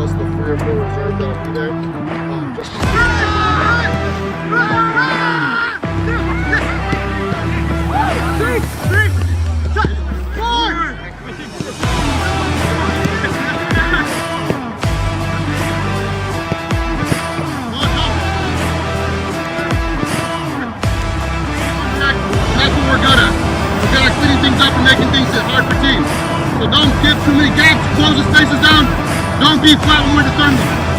plus the 3 or 4 reserves that'll be there. That's what we're good at. We're good at cleaning things up and making things hard for teams. So don't give too many gaps, close the spaces down. Don't be flat when we're defending.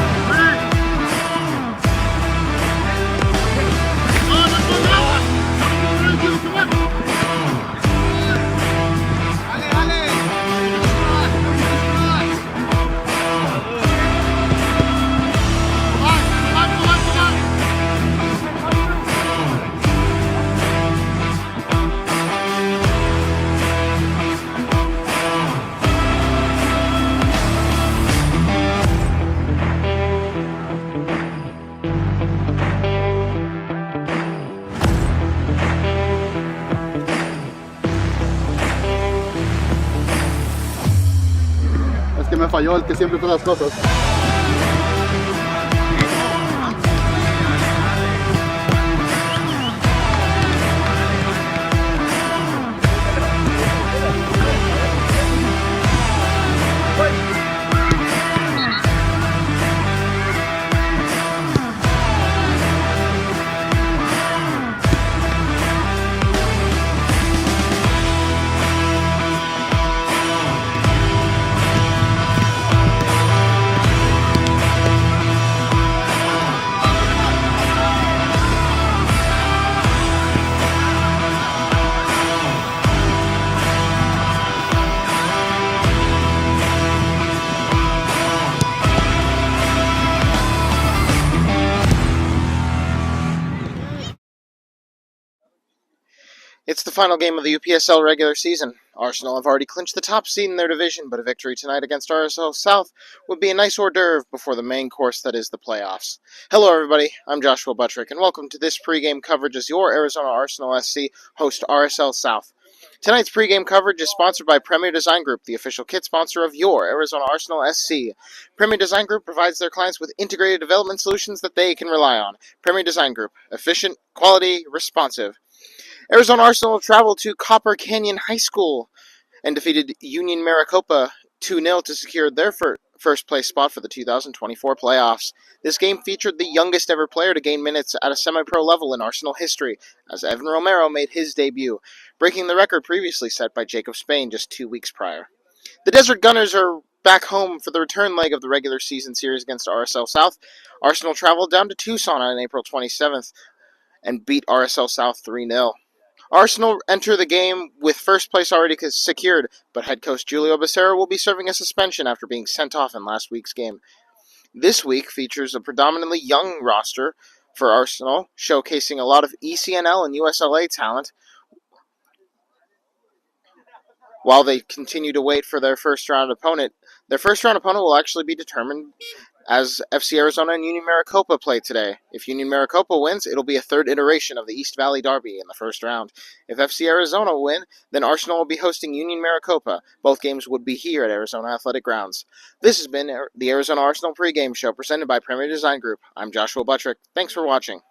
Es que me falló el que siempre fue las cosas. It's the final game of the UPSL regular season. Arsenal have already clinched the top seed in their division, but a victory tonight against RSL South would be a nice hors d'oeuvre before the main course that is the playoffs. Hello everybody, I'm Joshua Buttrick, and welcome to this pregame coverage as your Arizona Arsenal SC host RSL South. Tonight's pregame coverage is sponsored by Premier Design Group, the official kit sponsor of your Arizona Arsenal SC. Premier Design Group provides their clients with integrated development solutions that they can rely on. Premier Design Group, efficient, quality, responsive. Arizona Arsenal traveled to Copper Canyon High School and defeated Union Maricopa 2-0 to secure their first place spot for the 2024 playoffs. This game featured the youngest ever player to gain minutes at a semi-pro level in Arsenal history, as Evan Romero made his debut, breaking the record previously set by Jacob Spain just 2 weeks prior. The Desert Gunners are back home for the return leg of the regular season series against RSL South. Arsenal traveled down to Tucson on April 27th and beat RSL South 3-0. Arsenal enter the game with first place already secured, but head coach Julio Becerra will be serving a suspension after being sent off in last week's game. This week features a predominantly young roster for Arsenal, showcasing a lot of ECNL and USLA talent, while they continue to wait for their first-round opponent. Their first-round opponent will actually be determined as FC Arizona and Union Maricopa play today. If Union Maricopa wins, it'll be a third iteration of the East Valley Derby in the first round. If FC Arizona win, then Arsenal will be hosting Union Maricopa. Both games would be here at Arizona Athletic Grounds. This has been the Arizona Arsenal pregame show presented by Premier Design Group. I'm Joshua Buttrick. Thanks for watching.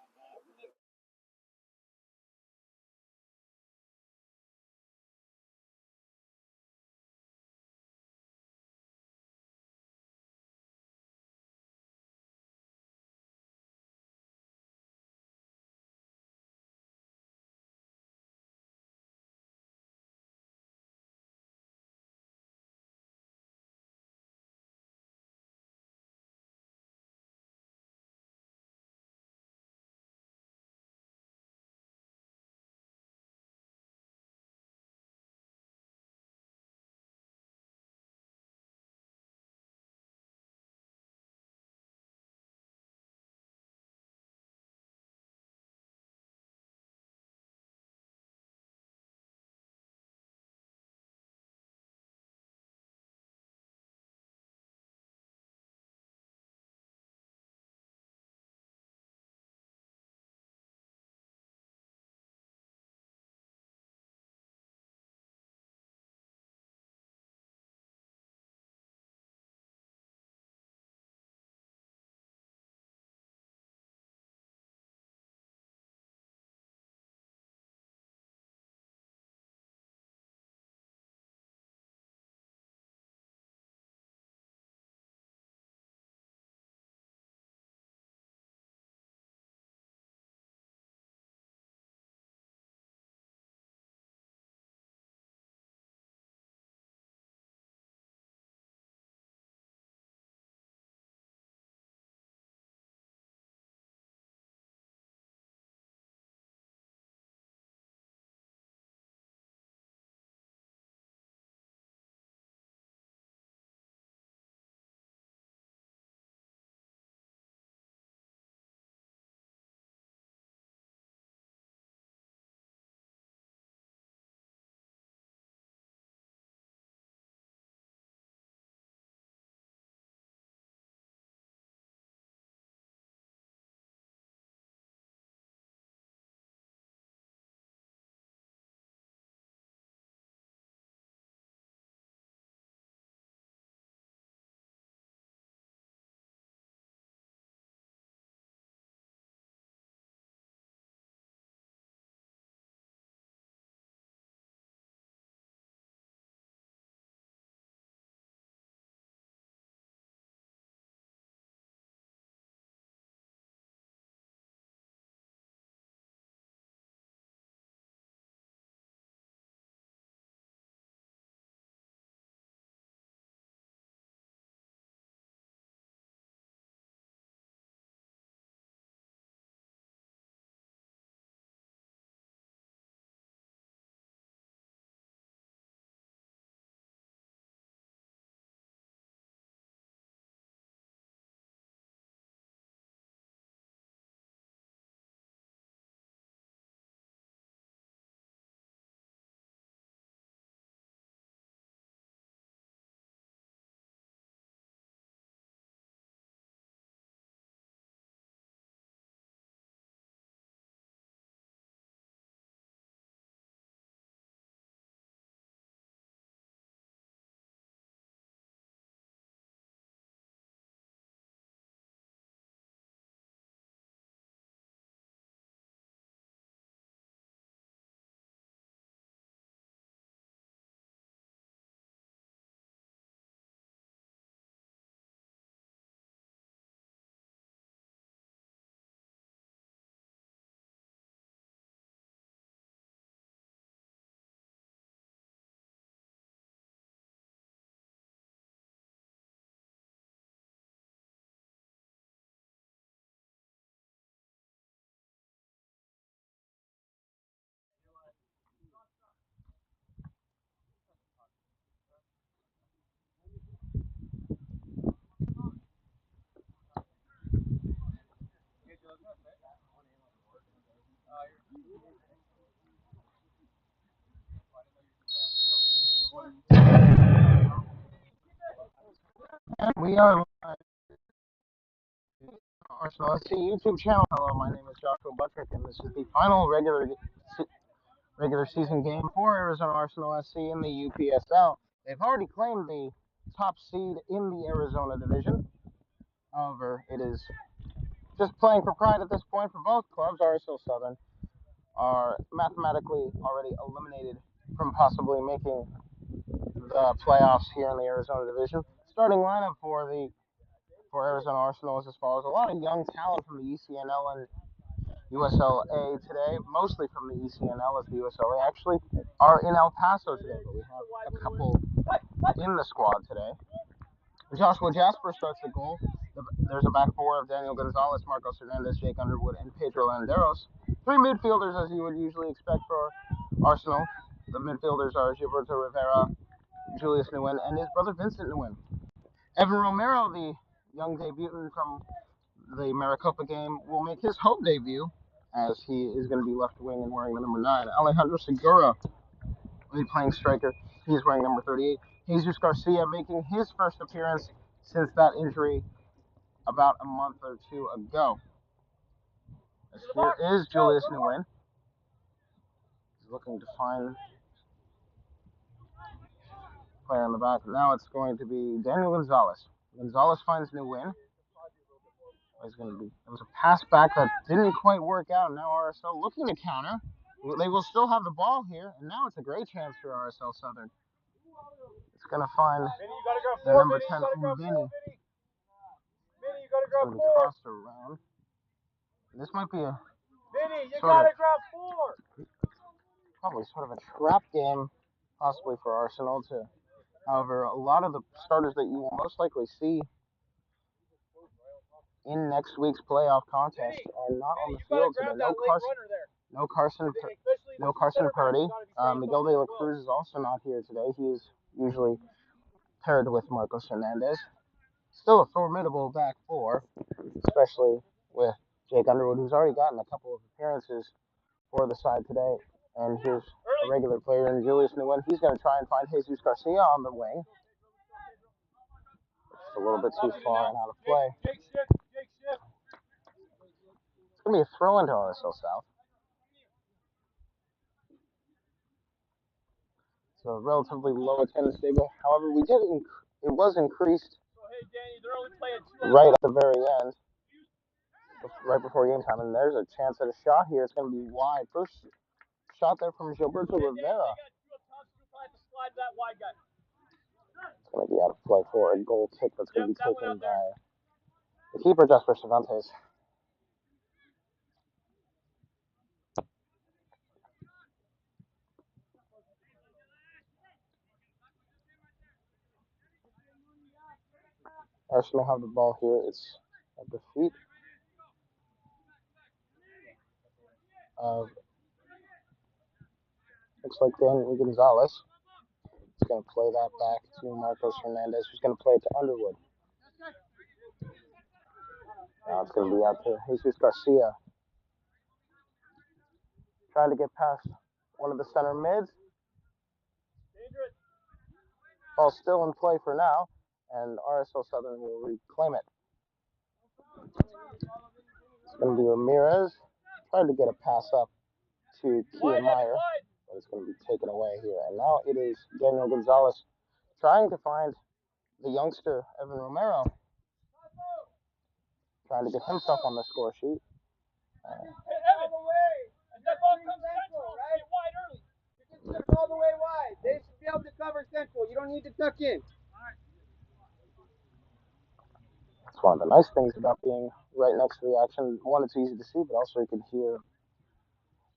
And we are live on Arsenal SC YouTube channel. Hello, my name is Joshua Buttrick, and this is the final regular season game for Arizona Arsenal SC in the UPSL. They've already claimed the top seed in the Arizona division. However, it is just playing for pride at this point for both clubs. RSL Southern are mathematically already eliminated from possibly making the playoffs here in the Arizona division. Starting lineup for Arizona Arsenal is as follows. A lot of young talent from the ECNL and USLA today, mostly from the ECNL as the USLA actually are in El Paso today, but we have a couple in the squad today. Joshua Jasper starts the goal. There's a back four of Daniel Gonzalez, Marcos Hernandez, Jake Underwood, and Pedro Landeros. Three midfielders, as you would usually expect for Arsenal. The midfielders are Gilberto Rivera, Julius Nguyen, and his brother Vincent Nguyen. Evan Romero, the young debutant from the Maricopa game, will make his home debut as he is going to be left wing and wearing the number 9. Alejandro Segura will be playing striker. He's wearing number 38. Jesus Garcia making his first appearance since that injury about a month or two ago. As here is Julius Nguyen. He's looking to find a player on the back. Now it's going to be Daniel Gonzalez. Gonzalez finds Nguyen. It was a pass back that didn't quite work out. Now RSL looking to counter. They will still have the ball here, and now it's a great chance for RSL Southern. It's going to find the number 10, Vinny. It's going to be crossed around. This might be a probably sort of a trap game, possibly for Arsenal. However, a lot of the starters that you will most likely see in next week's playoff contest are not on the field today. No Carson Purdy. Miguel de la Cruz is also not here today. He is usually paired with Marcos Hernandez. Still a formidable back four, especially with Jake Underwood, who's already gotten a couple of appearances for the side today. And here's a regular player in Julius Nguyen. He's going to try and find Jesus Garcia on the wing. It's a little bit too far and out of play. It's going to be a throw into RSL South. So relatively low attendance table. However, it was increased right at the very end, right before game time. And there's a chance at a shot here. It's going to be wide. First shot there from Gilberto Rivera. It's going to be out of play for a goal kick that's going to be taken by the keeper, Jasper Cervantes. Arsenal have the ball here. It's at the feet of, looks like Daniel Gonzalez. He's going to play that back to Marcos Hernandez, who's going to play it to Underwood. Now it's going to be out to Jesus Garcia. Trying to get past one of the center mids. Ball still in play for now, and RSL Southern will reclaim it. It's going to be Ramirez. Trying to get a pass up to Kian Meyer, but it's going to be taken away here. And now it is Daniel Gonzalez trying to find the youngster, Evan Romero. Trying to get himself on the score sheet. All the way wide. They should be able to cover central. You don't need to tuck in. That's one of the nice things about being right next to the action. One, it's easy to see, but also you can hear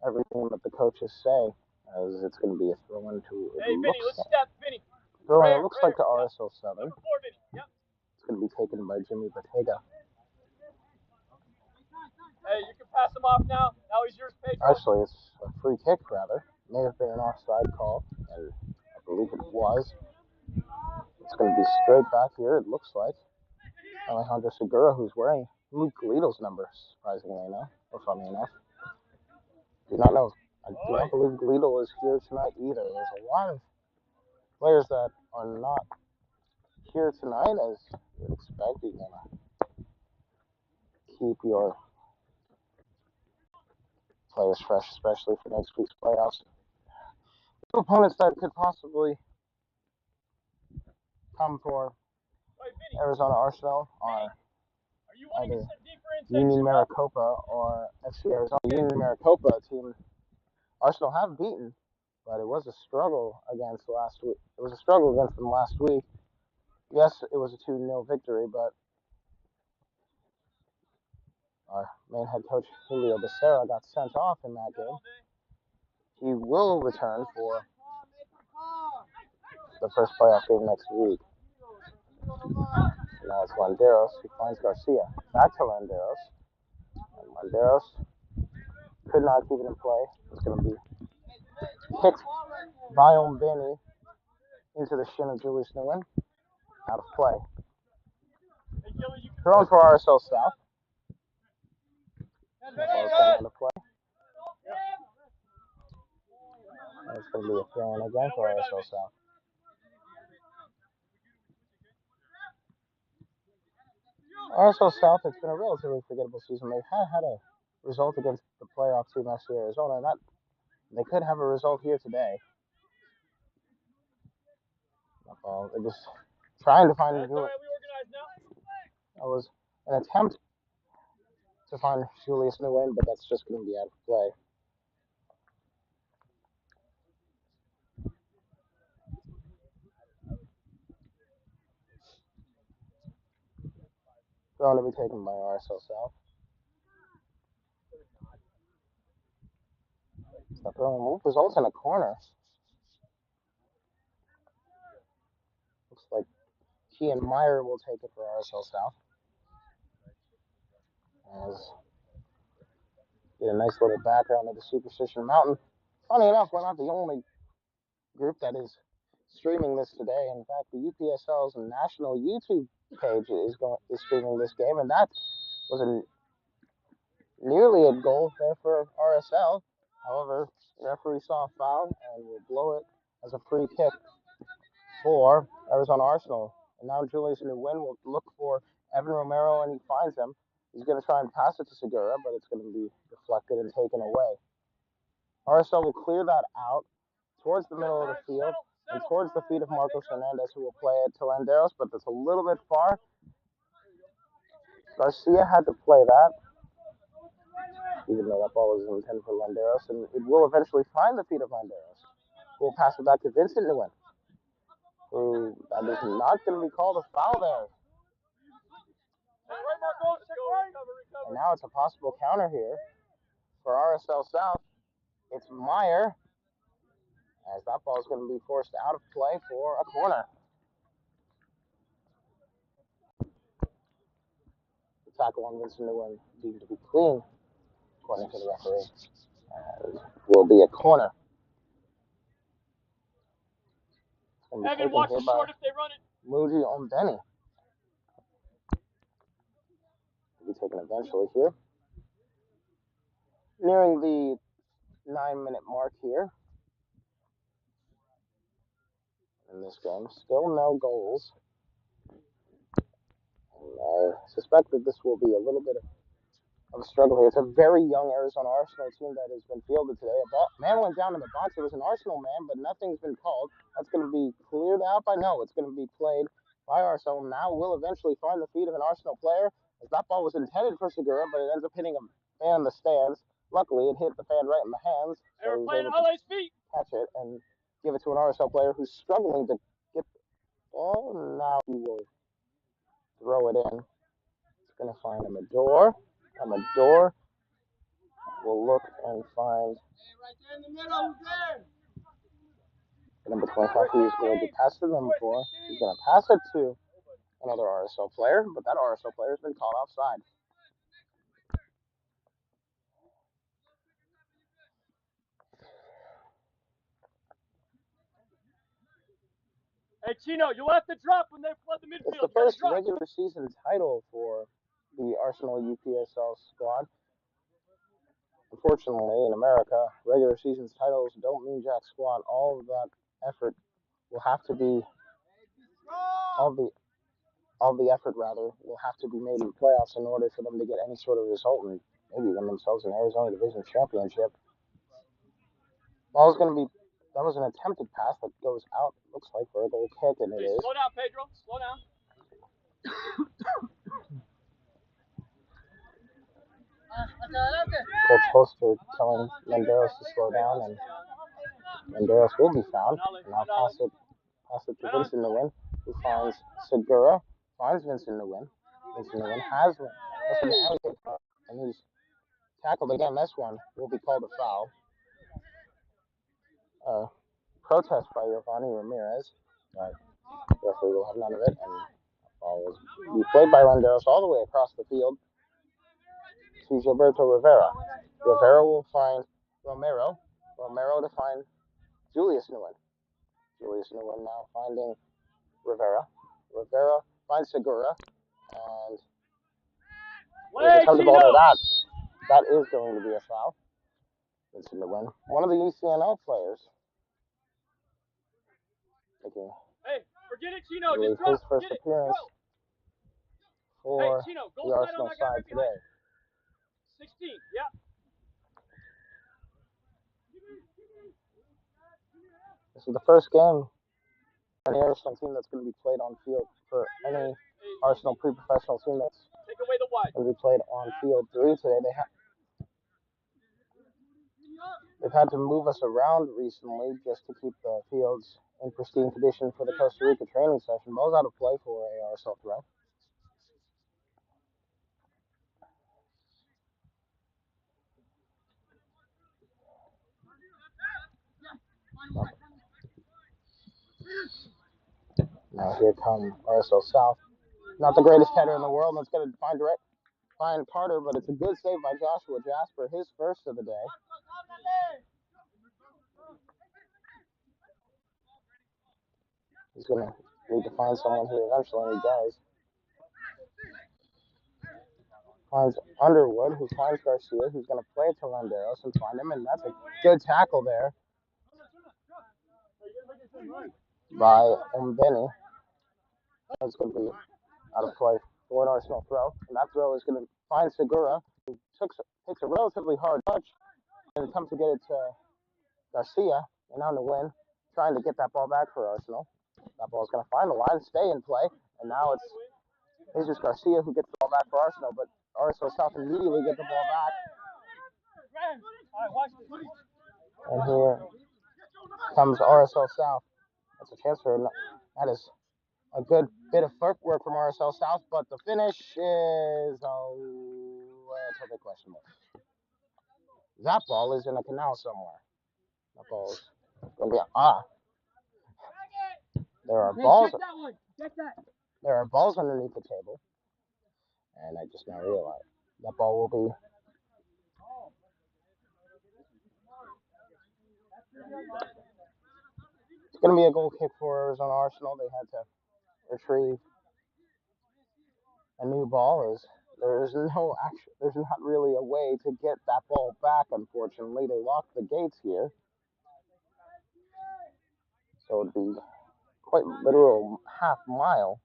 everything that the coaches say, as it's going to be a throw-in to it looks like to RSL Southern. It's going to be taken by Jimmy Bottega. Hey, you can pass him off now. Now he's yours, Pedro. Actually, it's a free kick, rather. May have been an offside call, and I believe it was. It's going to be straight back here, it looks like. Alejandro Segura, who's wearing Luke Galito's number, surprisingly enough, or funny enough. I do not believe Galito is here tonight either. There's a lot of players that are not here tonight, as you would expect. You're going to keep your players fresh, especially for next week's playoffs. Two opponents that could possibly come for Arizona Arsenal are either Union Maricopa or FC Arizona. Union Maricopa, a team Arsenal have beaten, but it was a struggle against last week. It was a struggle against them last week. Yes, it was a 2-0 victory, but our main head coach Julio Becerra got sent off in that game. He will return for the first playoff game next week. Now it's Landeros who finds Garcia. Back to Landeros. And Landeros could not keep it in play. It's going to be kicked by Ombeni into the shin of Julius Nguyen. Out of play. Thrown for RSL South. Out of play. And it's going to be a throw in again for RSL South. RSL South, it's been a relatively forgettable season. They've had a result against the playoff team FC Arizona, and they could have a result here today. They're just trying to find a new. That was an attempt to find Julius Nguyen, but that's just going to be out of play. Throw to be taken by RSL South. The throw move results in a corner. Looks like Kean Meyer will take it for RSL South. As get a nice little background of the Superstition Mountain. Funny enough, we're not the only group that is streaming this today. In fact, the UPSL's national YouTube page is streaming this game, and that was nearly a goal there for RSL. However, the referee saw a foul and will blow it as a free kick for Arizona Arsenal. And now Julius Nguyen will look for Evan Romero, and he finds him. He's going to try and pass it to Segura, but it's going to be deflected and taken away. RSL will clear that out towards the middle of the field and towards the feet of Marcos Hernandez, who will play it to Landeros, but that's a little bit far. Garcia had to play that, even though that ball was intended for Landeros, and it will eventually find the feet of Landeros, who will pass it back to Vincent Nguyen, who that is not going to be called a foul there. And now it's a possible counter here for RSL South. It's Meyer, as that ball is going to be forced out of play for a corner. The tackle on Vincent Nguyen deemed to be clean, according to the referee. Will be a corner. Evan, watch the short if they run it. Muji Ombeni. Will be taken eventually here. Nearing the 9-minute mark here in this game. Still no goals. And I suspect that this will be a little bit of a struggle here. It's a very young Arizona Arsenal team that has been fielded today. A man went down in the box. It was an Arsenal man, but nothing's been called. That's going to be cleared out by no. It's going to be played by Arsenal. Now will eventually find the feet of an Arsenal player, as that ball was intended for Segura, but it ends up hitting a fan in the stands. Luckily, it hit the fan right in the hands, so he was able to catch it and give it to an RSL player who's struggling to get the ball. Now he will throw it in. It's going to find Amador. Amador will look and find number 25, who is going to pass to number 4. He's going to pass it to another RSL player, but that RSL player has been called offside. Hey, Chino, you'll have to drop when they flood the midfield. It's the first regular season title for the Arsenal UPSL squad. Unfortunately, in America, regular season titles don't mean jack squat. All of that effort will have to be all the effort rather will have to be made in the playoffs in order for them to get any sort of result and maybe win themselves an Arizona Division Championship. That was an attempted pass that goes out, looks like, for a goal kick, and it is. Slow down, Pedro. Slow down. Coach Holster telling Menderos to slow down, and Menderos will be found. And now pass it to Vincent Nguyen, who finds Segura, finds Vincent Nguyen. Vincent Nguyen has one. And he's tackled again. This one will be called a foul. Protest by Giovanni Ramirez, but referee will have none of it, and the ball will be played by Landeros all the way across the field to Gilberto Rivera. Rivera will find Romero. Romero to find Julius Nguyen. Julius Nguyen now finding Rivera. Rivera finds Segura, and there's a touch of ball to that. That is going to be a foul. Vincent Nguyen, one of the ECNL players, making Forget it, Chino. his first appearance for Chino, the Arsenal side today. 16, yeah. This is the first game for any Arsenal team that's going to be played on field for any Arsenal pre-professional team that's Take away the wide. going to be played on field 3 today. They've had to move us around recently just to keep the fields in pristine condition for the Costa Rica training session. Ball's out of play for a RSL throw. Now here come RSL South. Not the greatest header in the world. That's going to find Carter, but it's a good save by Joshua Jasper, his first of the day. He's going to need to find someone here eventually, and he does. Finds Underwood, who finds Garcia, who's going to play it to Landeros and find him, and that's a good tackle there by Mbeni. That's going to be out of play for an Arsenal throw, and that throw is going to find Segura, who takes a relatively hard touch and attempts to get it to Garcia, and on the win, trying to get that ball back for Arsenal. That ball is going to find the line, stay in play, and now it's Jesus Garcia who gets the ball back for Arsenal, but RSL South immediately get the ball back. And here comes RSL South. That's a chance for that is a good bit of footwork from RSL South, but the finish is it's a big question mark. That ball is in a canal somewhere. That ball is going to be There are balls. There are balls underneath the table, and I just now realized that ball will be. It's going to be a goal kick for Arizona Arsenal. They had to retrieve a new ball, as there's not really a way to get that ball back. Unfortunately, they locked the gates here, so it'd be quite literal half mile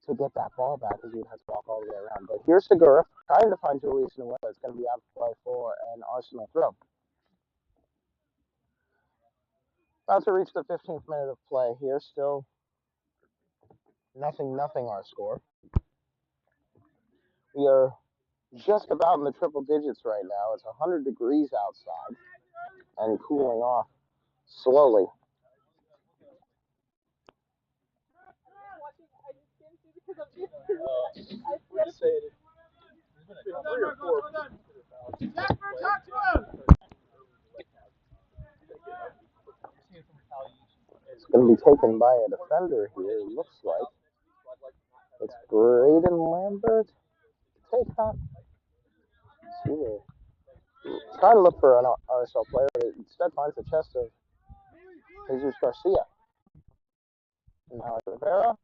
to get that ball back, as you'd have to walk all the way around. But here's Segura trying to find Julius Nguyen. It's going to be out of play for an Arsenal throw. About to reach the 15th minute of play here. Still nothing our score. We are just about in the triple digits right now. It's 100 degrees outside and cooling off slowly. It's going to be taken by a defender here, it looks like. It's Braden Lambert. Take that. Trying to look for an RSL player, but it instead finds the chest of Jesus Garcia. And now Rivera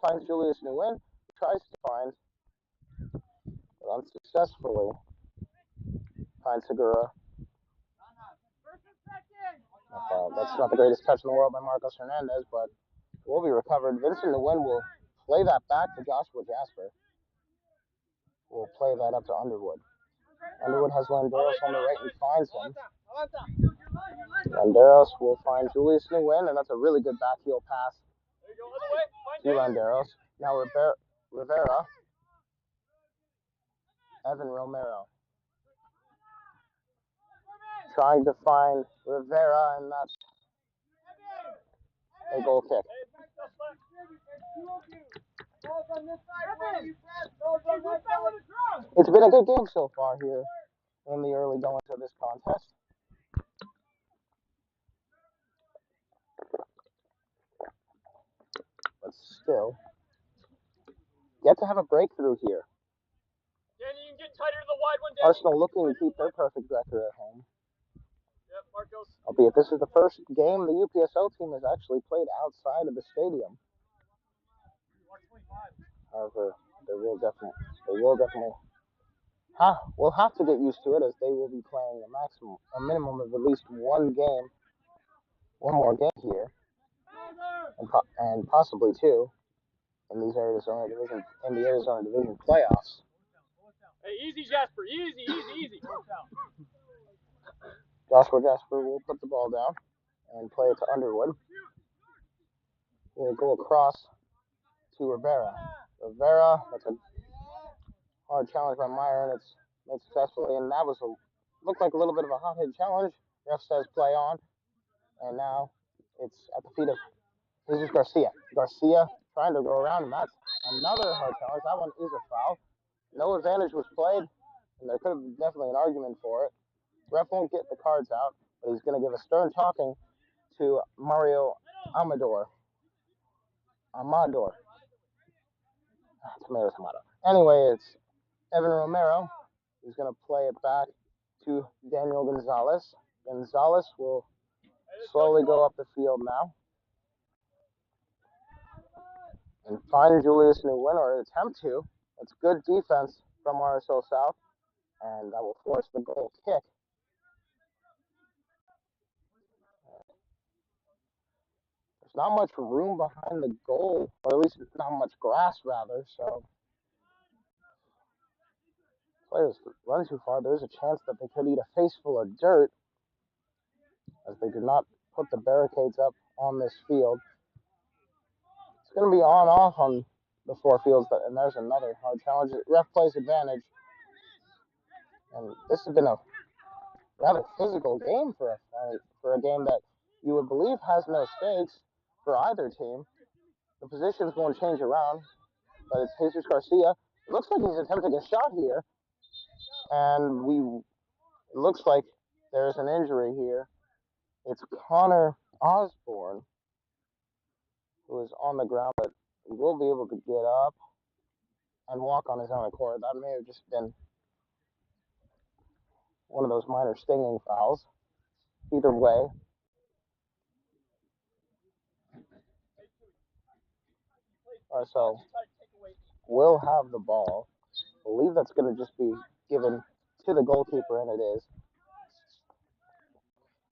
finds Julius Nguyen, tries to find, but unsuccessfully, finds Segura. That's not the greatest touch in the world by Marcos Hernandez, but will be recovered. Vincent Nguyen will play that back to Joshua Jasper. Will play that up to Underwood. Underwood has Landeros on the right and finds him. Landeros will find Julius Nguyen, and that's a really good back heel pass to Landeros. Now Rivera, Evan Romero, trying to find Rivera, and that's a goal kick. It's been a good game so far here in the early goings of this contest. But still, yet to have a breakthrough here. Arsenal looking to keep their perfect record at home. Albeit this is the first game the UPSL team has actually played outside of the stadium. However, we'll have to get used to it, as they will be playing a minimum of at least one more game here, and possibly two in the Arizona Division playoffs. Hey, easy, Jasper. Easy. Joshua Jasper will put the ball down and play it to Underwood. We'll go across to Rivera. That's a hard challenge by Meyer, and it's made successfully. And that looked like a little bit of a hot-head challenge. Ref says play on, and now it's at the feet of Jesus Garcia. Garcia trying to go around, and that's another hard challenge. That one is a foul. No advantage was played, and there could have been definitely an argument for it. Ref won't get the cards out, but he's going to give a stern talking to Mario Amador. Tomato. Anyway, it's Evan Romero. He's going to play it back to Daniel Gonzalez. Gonzalez will slowly go up the field now and find Julius Nguyen, or attempt to. It's good defense from RSL South, and that will force the goal kick. There's not much room behind the goal, or at least not much grass, rather, so players run too far. There's a chance that they could eat a face full of dirt, as they did not put the barricades up on this field. It's going to be on-off on the four fields, and there's another hard challenge. Ref plays advantage, and this has been a rather physical game for a game that you would believe has no stakes for either team. The positions won't change around, but it's Jesus Garcia. It looks like he's attempting a shot here, and it looks like there's an injury here. It's Connor Osborne who is on the ground, but he will be able to get up and walk on his own accord. That may have just been one of those minor stinging fouls. Either way, so we'll have the ball. I believe that's going to just be given to the goalkeeper, and it is.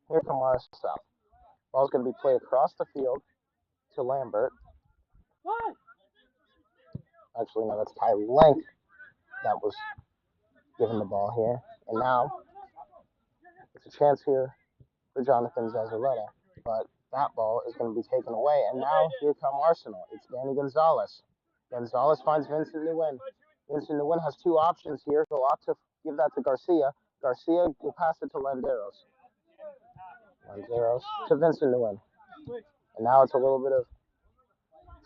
Here come RSL South. Ball's going to be played across the field to Lambert. Actually, no, that's Ty Lenk that was given the ball here. And now it's a chance here for Jonathan Zazaretta. But that ball is going to be taken away. And now here come Arsenal. It's Danny Gonzalez. Gonzalez finds Vincent Nguyen. Vincent Nguyen has two options here. He'll opt to give that to Garcia. Garcia will pass it to Landeros. Landeros to Vincent Nguyen. And now it's a little bit of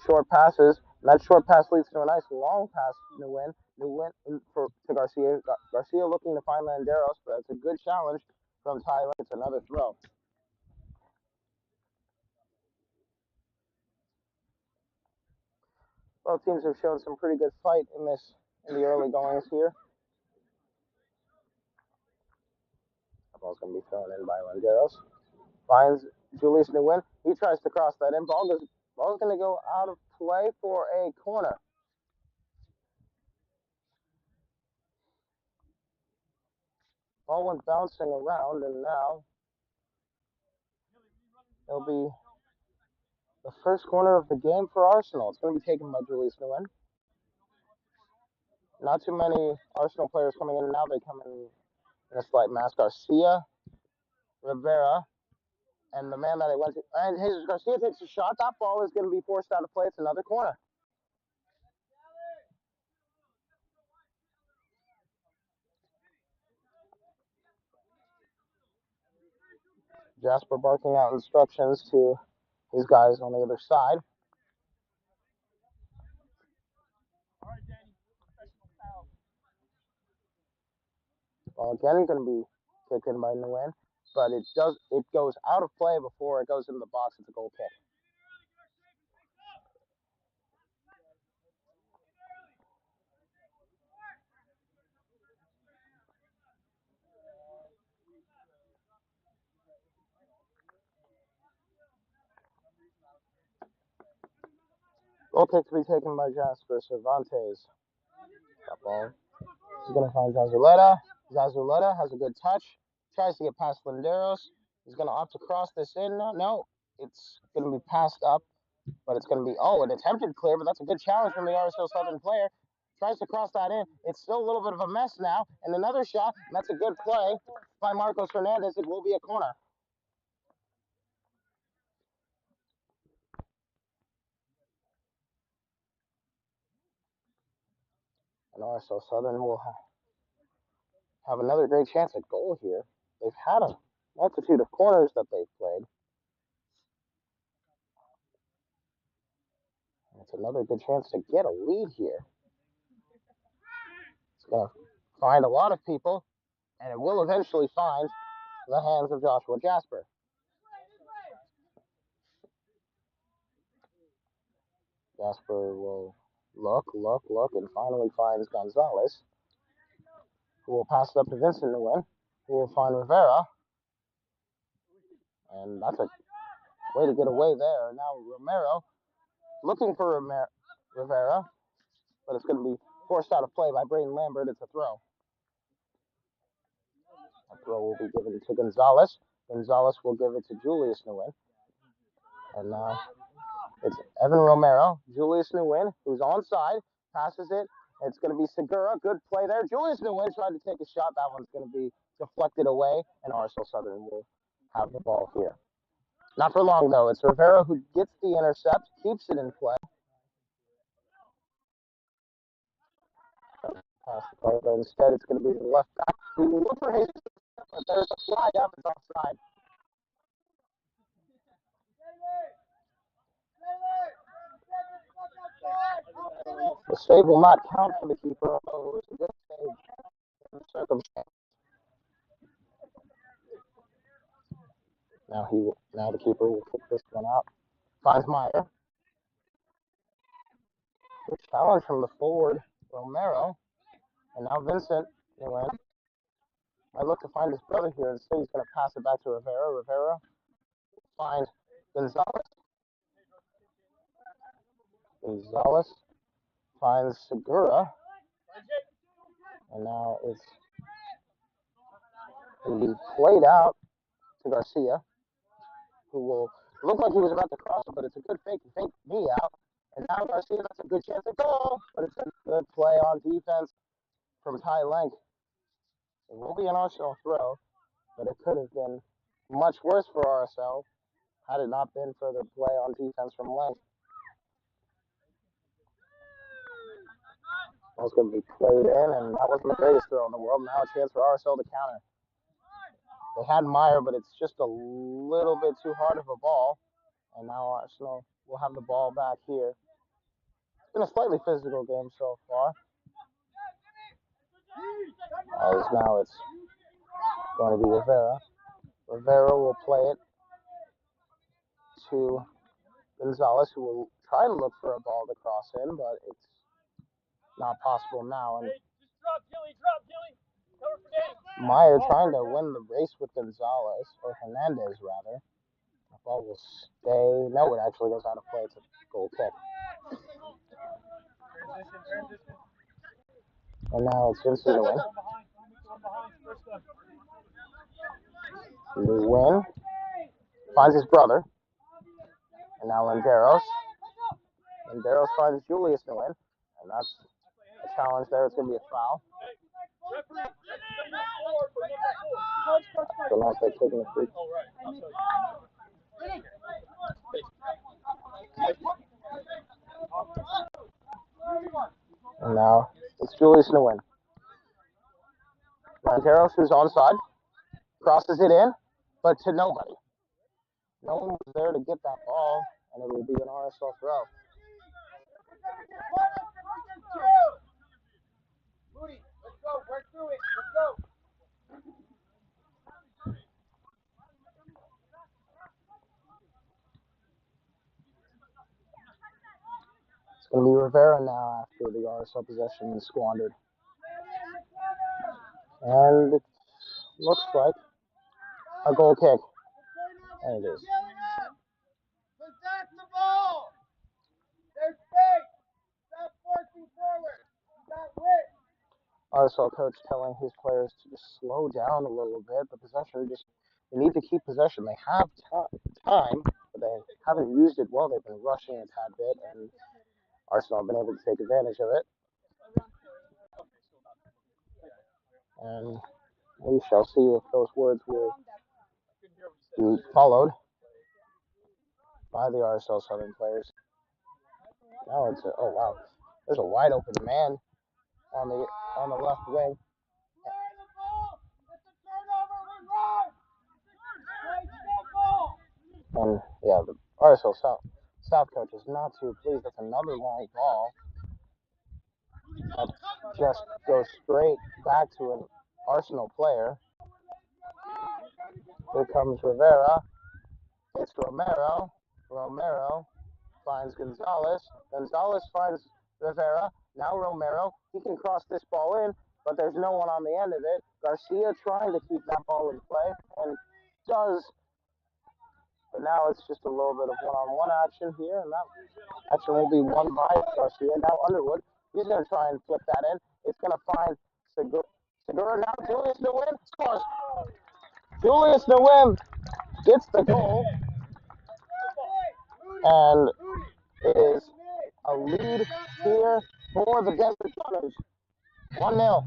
short passes. And that short pass leads to a nice long pass to Nguyen. To Garcia. Garcia looking to find Landeros, but it's a good challenge from Tyler. It's another throw. Both teams have shown some pretty good fight in the early goings here. The ball's going to be thrown in by Landeros. Finds Julius Nguyen. He tries to cross that in. Ball's going to go out of play for a corner. Ball went bouncing around, and now it'll be The first corner of the game for Arsenal. It's going to be taken by Julius Nguyen. Not too many Arsenal players coming in and now. They come in a slight mask. Garcia, Rivera, and the man that it went to. And Jesus Garcia takes a shot. That ball is going to be forced out of play. It's another corner. Jasper barking out instructions to his guys on the other side. Ball again going to be taken by Nguyen, but it goes out of play before it goes into the box. It's a goal kick. Goal kick to be taken by Jasper Cervantes. That ball. He's going to find Zazuleta. Zazuleta has a good touch. Tries to get past Linderos. He's going to opt to cross this in. No, it's going to be passed up, but it's going to be, an attempted clear, but that's a good challenge from the RSL Southern player. Tries to cross that in. It's still a little bit of a mess now. And another shot, and that's a good play by Marcos Hernandez. It will be a corner. And RSL Southern will have another great chance at goal here. They've had a multitude of corners that they've played. And it's another good chance to get a lead here. It's going to find a lot of people, and it will eventually find the hands of Joshua Jasper. Jasper will look, and finally finds Gonzalez, who will pass it up to Vincent Nguyen, who will find Rivera. And that's a way to get away there. Now Romero looking for Rivera, but it's going to be forced out of play by Braden Lambert. It's a throw. A throw will be given to Gonzalez. Gonzalez will give it to Julius Nguyen. And now it's Evan Romero. Julius Nguyen, who's onside, passes it. It's going to be Segura. Good play there. Julius Nguyen tried to take a shot. That one's going to be deflected away, and RSL Southern will have the ball here. Not for long, though. It's Rivera who gets the intercept, keeps it in play. But instead, it's going to be the left back who will look for his, but there's a flag up. It's offside. The save will not count for the keeper, although it was a good save in the circumstance. Now the keeper will kick this one out. Finds Meyer. Good challenge from the forward, Romero. And now Vincent Nguyen might look to find his brother here. Instead, he's going to pass it back to Rivera. Rivera finds Gonzalez. Gonzalez finds Segura. And now it's going to be played out to Garcia, who will look like he was about to cross it, but it's a good fake me out. And now Garcia, that's a good chance to goal, but it's a good play on defense from Ty Lenk. It will be an RSL throw, but it could have been much worse for RSL had it not been for the play on defense from Lenk. That was going to be played in, and that wasn't the greatest throw in the world. Now a chance for RSL to counter. They had Meyer, but it's just a little bit too hard of a ball. And now Arsenal will have the ball back here. It's been a slightly physical game so far. As now it's going to be Rivera. Rivera will play it to Gonzalez, who will try to look for a ball to cross in, but it's not possible now. And Meyer trying to win the race with Gonzalez, or Hernandez rather. The ball will stay. No, it actually goes out of play. It's a goal kick. And now it's Vincent Nguyen. Nguyen finds his brother. And now Landeros. Landeros finds Julius Nguyen, and that's a challenge there. It's going to be a foul. So now they're taking a free. And now it's Julius Nguyen. Landeros, who's onside, crosses it in, but to nobody. No one was there to get that ball, and it will be an RSL throw. Moody, let's go. Work through it. Let's go. It's going to be Rivera now after the RSL possession is squandered. And it looks like a goal kick. There it is. Possess the ball. There's space. Stop forcing forward. You got width. RSL coach telling his players to just slow down a little bit. The possession they need to keep possession. They have time, but they haven't used it well. They've been rushing a tad bit, and Arsenal have been able to take advantage of it. And we shall see if those words will be followed by the RSL Southern players. Now oh wow, there's a wide open man on the left wing. And yeah, the RSL South coach is not too pleased. That's another long ball that just goes straight back to an Arsenal player. Here comes Rivera. It's Romero. Romero finds Gonzalez. Gonzalez finds Rivera. Now Romero. He can cross this ball in, but there's no one on the end of it. Garcia trying to keep that ball in play and does. But now it's just a little bit of one-on-one action here, and that action will be won by Garcia. Now Underwood, he's going to try and flip that in. It's going to find Segura. Now Julius Nguyen scores. Julius Nguyen gets the goal, and it is a lead here for the Desert Gunners. 1-0.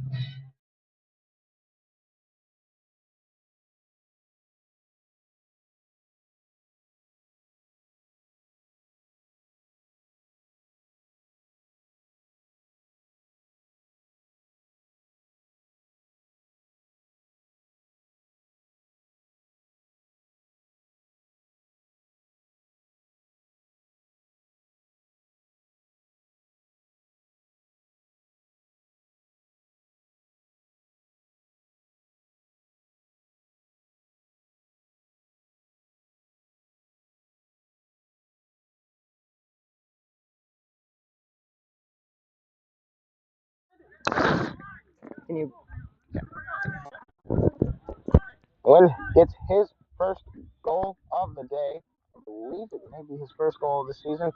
Nguyen gets his first goal of the day. I believe it may be his first goal of the season.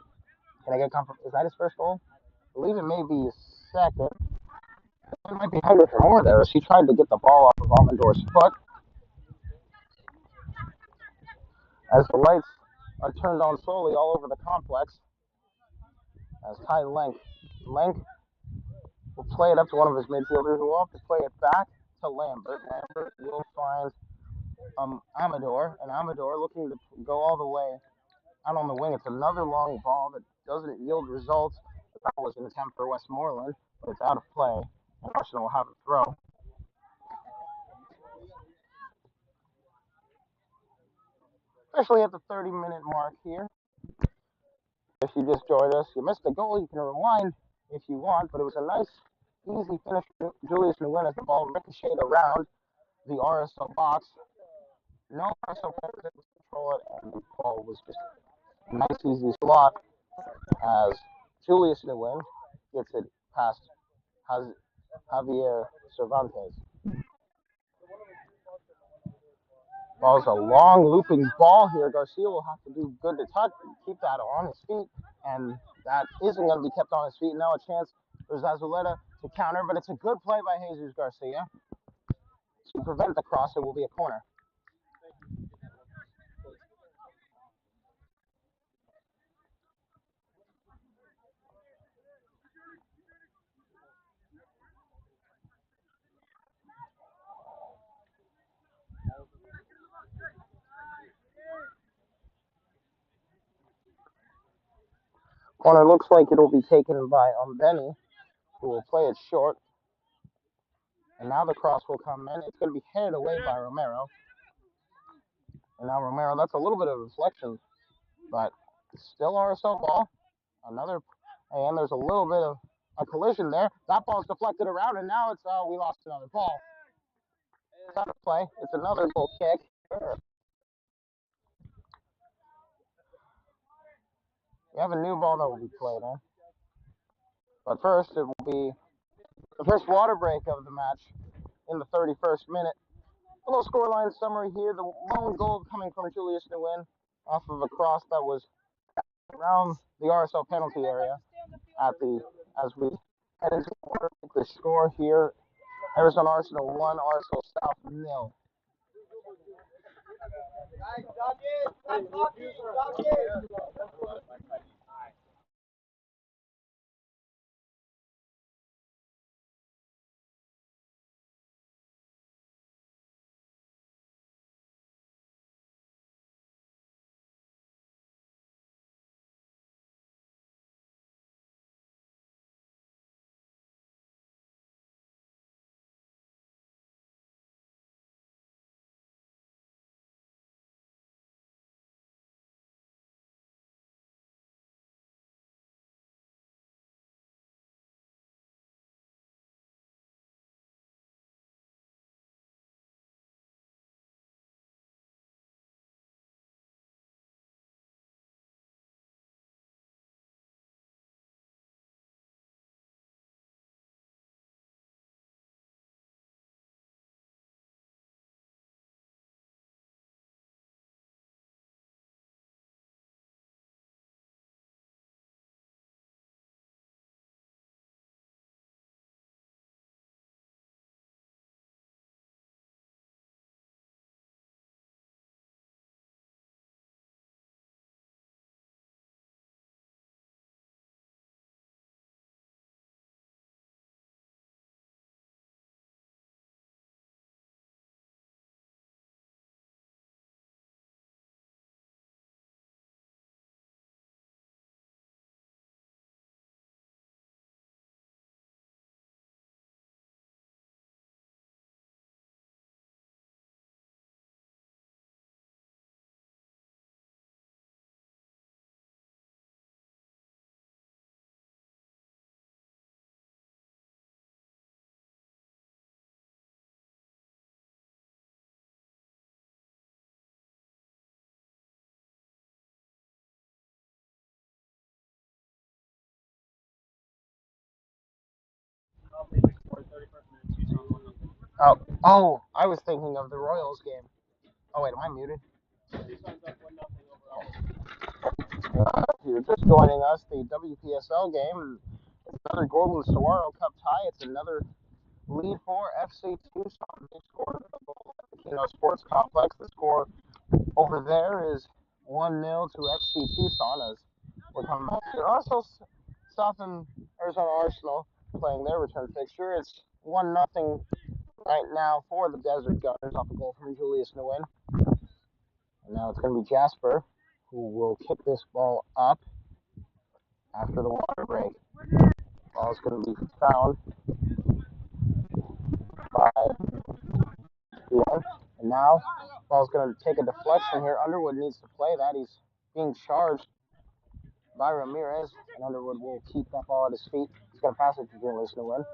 Can I get confirmation? Is that his first goal? I believe it may be his second. He might be hungry for more there as he tried to get the ball off of Almendor's foot. As the lights are turned on slowly all over the complex, as Ty Lenk will play it up to one of his midfielders who will have to play it back to Lambert. Lambert will find Amador, and Amador looking to go all the way out on the wing. It's another long ball that doesn't yield results. That was an attempt for Westmoreland, but it's out of play, and Arsenal will have a throw. Especially at the 30-minute mark here. If you just joined us, you missed the goal, you can rewind if you want, but it was a nice, easy finish for Julius Nguyen as the ball ricocheted around the RSL box. No RSL players able to control it, and the ball was just a nice, easy slot as Julius Nguyen gets it past Javier Cervantes. Ball's a long looping ball here. Garcia will have to do good to touch, keep that on his feet, and that isn't going to be kept on his feet. Now a chance for Zazuleta to counter, but it's a good play by Jesus Garcia to prevent the cross. It will be a corner. Corner looks like it'll be taken by Benny, who will play it short. And now the cross will come in. It's going to be headed away by Romero. And now Romero, that's a little bit of reflection, but still RSL ball. And there's a little bit of a collision there. That ball's deflected around, and now it's we lost another ball. It's out of play. It's another goal kick. We have a new ball that will be played on. But first, it will be the first water break of the match in the 31st minute. A little scoreline summary here. The lone goal coming from Julius Nguyen off of a cross that was around the RSL penalty area as we head into the score here. Arizona Arsenal 1, RSL South 0. I was thinking of the Royals game. Oh, wait, am I muted? If you're just joining us, the WPSL game, another Golden Saguaro Cup tie. It's another lead for FC Tucson. They scored a goal at the Keno Sports Complex. The score over there is 1-0 to FC Tucson as we're coming back here. Also, South and Arizona Arsenal playing their return fixture. It's 1-0 right now for the Desert Gunners off a goal from Julius Nguyen. And now it's going to be Jasper who will kick this ball up after the water break. Ball's going to be found by Ian. And now ball's going to take a deflection here. Underwood needs to play that. He's being charged by Ramirez, and Underwood will keep that ball at his feet. He's going to pass it to Julius Nguyen.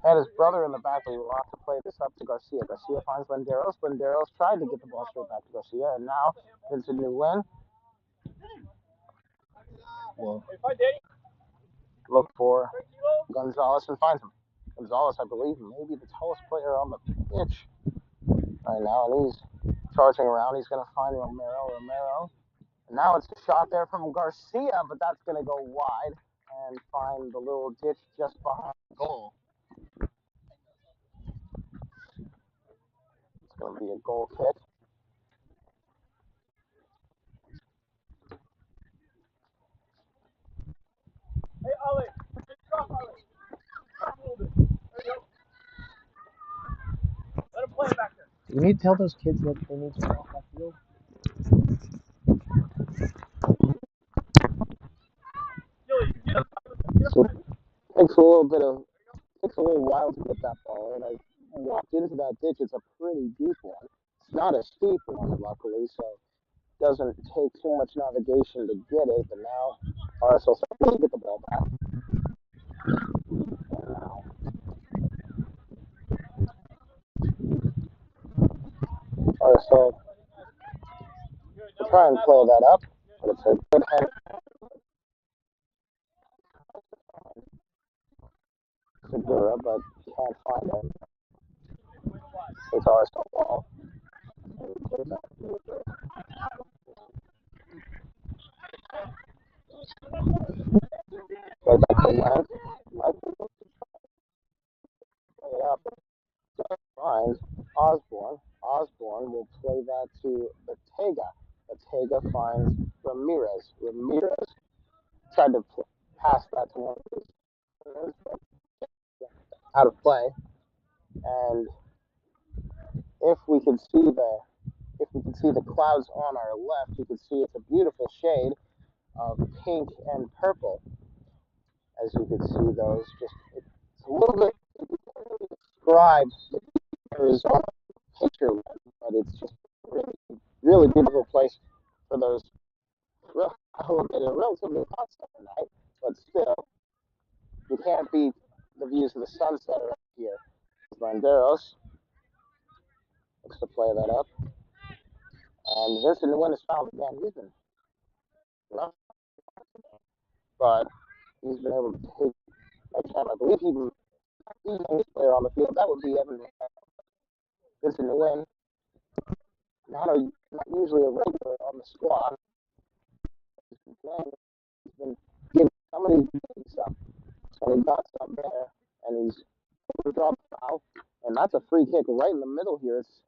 Had his brother in the back, but he will have to play this up to Garcia. Garcia finds Lenderos. Lenderos tried to get the ball straight back to Garcia, and now into Nguyen. Will look for Gonzalez and finds him. Gonzalez, I believe, may be the tallest player on the pitch right now, and he's charging around. He's going to find Romero. And now it's a shot there from Garcia, but that's going to go wide and find the little ditch just behind the goal. It's going to be a goal kick. Hey, Ollie. Good stuff, Ollie. There you go. Let him play it back there. Do you need to tell those kids that they need to walk off field? Julius, So it takes a little while to get that ball, and I walked into that ditch. It's a pretty deep one. It's not a steep one, luckily, so it doesn't take too much navigation to get it. But now RSL South will get the ball back. And now RSL try and play that up, but it's a good head to Dura, but can't find it. It's RSL ball. Goes back to length. Might play it up. Finds Osborne. Osborne will play that to Ortega. Ortega finds Ramirez. Ramirez tried to pass that to one of his players, but out of play. And if we can see the clouds on our left, you can see it's a beautiful shade of pink and purple. As you can see, those it's a little bit described Arizona picture, but it's just a really, really beautiful place for those. I will admit, a relatively hot summer night, but still, you can't beat the views of the sunset right here. Banderos looks to play that up, and Vincent Nguyen is fouled again. He's been rough, but he's been able to take that time. I believe he's the youngest player on the field. That would be Evan Vincent Nguyen. Not usually a regular on the squad. He's been giving some of these games up. So he got some there, and he's dropped foul. And that's a free kick right in the middle here. It's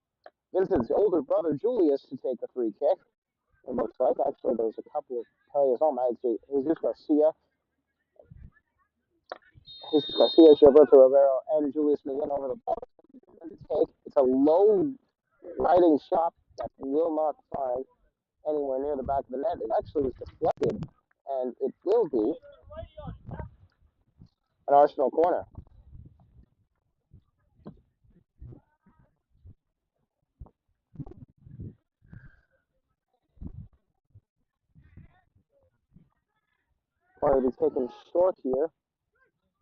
Vincent's older brother, Julius, to take the free kick. It looks like, actually, there's a couple of players on that. Jesus Garcia, Gilberto Rivero, and Julius Nguyen over the ball. It's a low riding shot that will not find anywhere near the back of the net. It actually was deflected, and it will be an Arsenal corner. Corner to be taken short here.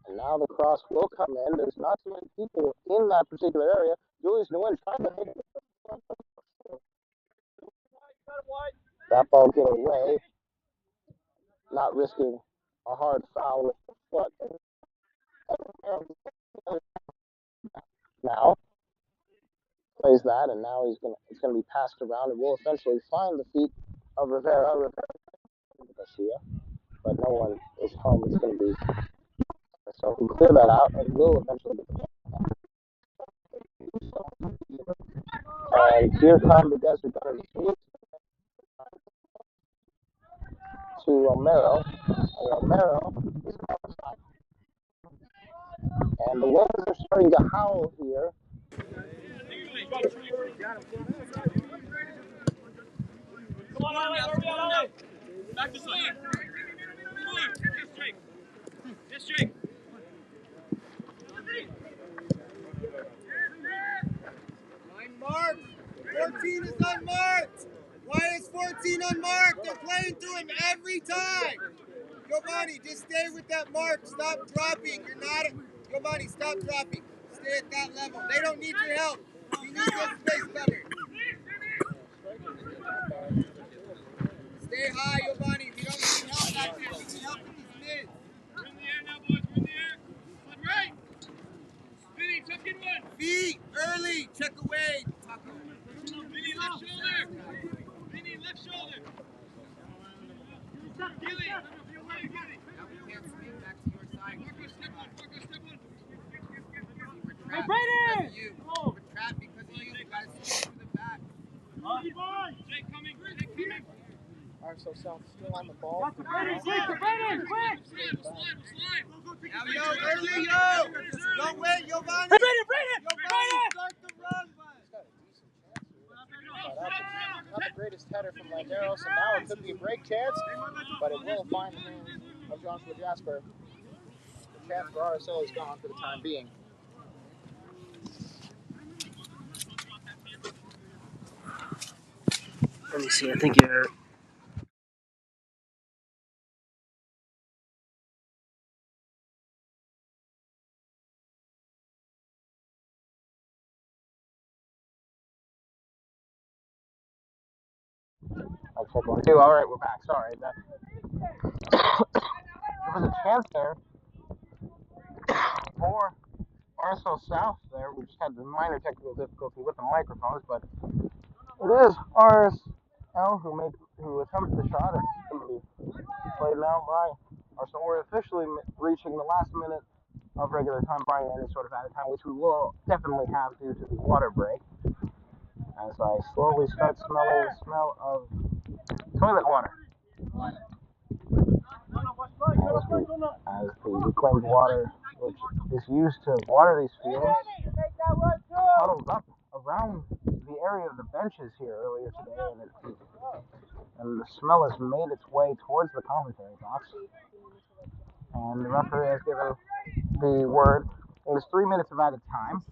And now the cross will come in. There's not too many people in that particular area. Julius Nguyen trying to hit it. That ball get away. Not risking a hard foul with the foot. Now plays that, and now it's gonna be passed around, and we'll eventually find the feet of Rivera Garcia, but no one is home. It's gonna be so we clear that out, and we'll eventually get the ball. And here come the Desert Gunners to Romero. And Romero is outside. And the Wolves are starting to howl here. Come on, back this way. Yes, Jake. Unmarked. 14 is unmarked. Why is 14 unmarked? They're playing to him every time. Giovanni, just stay with that mark. Stop dropping. You're not. Giovanni, stop dropping. Stay at that level. They don't need your help. You need this space covered. Stay high, Giovanni. We don't need help back there. We need help with these mids. We're in the air now, boys. We're in the air. One right. Vinny, tuck in one. Feet, early. Check away. Vinny, left shoulder. Vinny, left shoulder. Gilly. Now we can't swing back to your side. Marco, step one. Marco, step one. We're trapped because of you. We're trapped because of you. You gotta swing through the back. Jake coming. Jake coming. RSL South still on the ball. Quick! Slide! Now, yo, early, yo! Don't wait, Giovanni! Giovanni, start the run, bud! Not the greatest header from Landeros, and now it could be a break chance, but it will find the man of Joshua Jasper. chance for RSL is gone for the time being. Let me see. I think you're. I'll check 1-2. All right, we're back. Sorry. There was a chance there for RSL South there. We just had the minor technical difficulty with the microphones, but it is RSL who attempted the shot. It's going to be played now by Arsenal. We're officially reaching the last minute of regular time, barring any sort of added time, which we will definitely have due to the water break. As I slowly start smelling the smell of toilet water. As the reclaimed water, which is used to water these fields, huddled up around the area of the benches here earlier today, and the smell has made its way towards the commentary box. And the referee has given the word. It was 3 minutes of added time.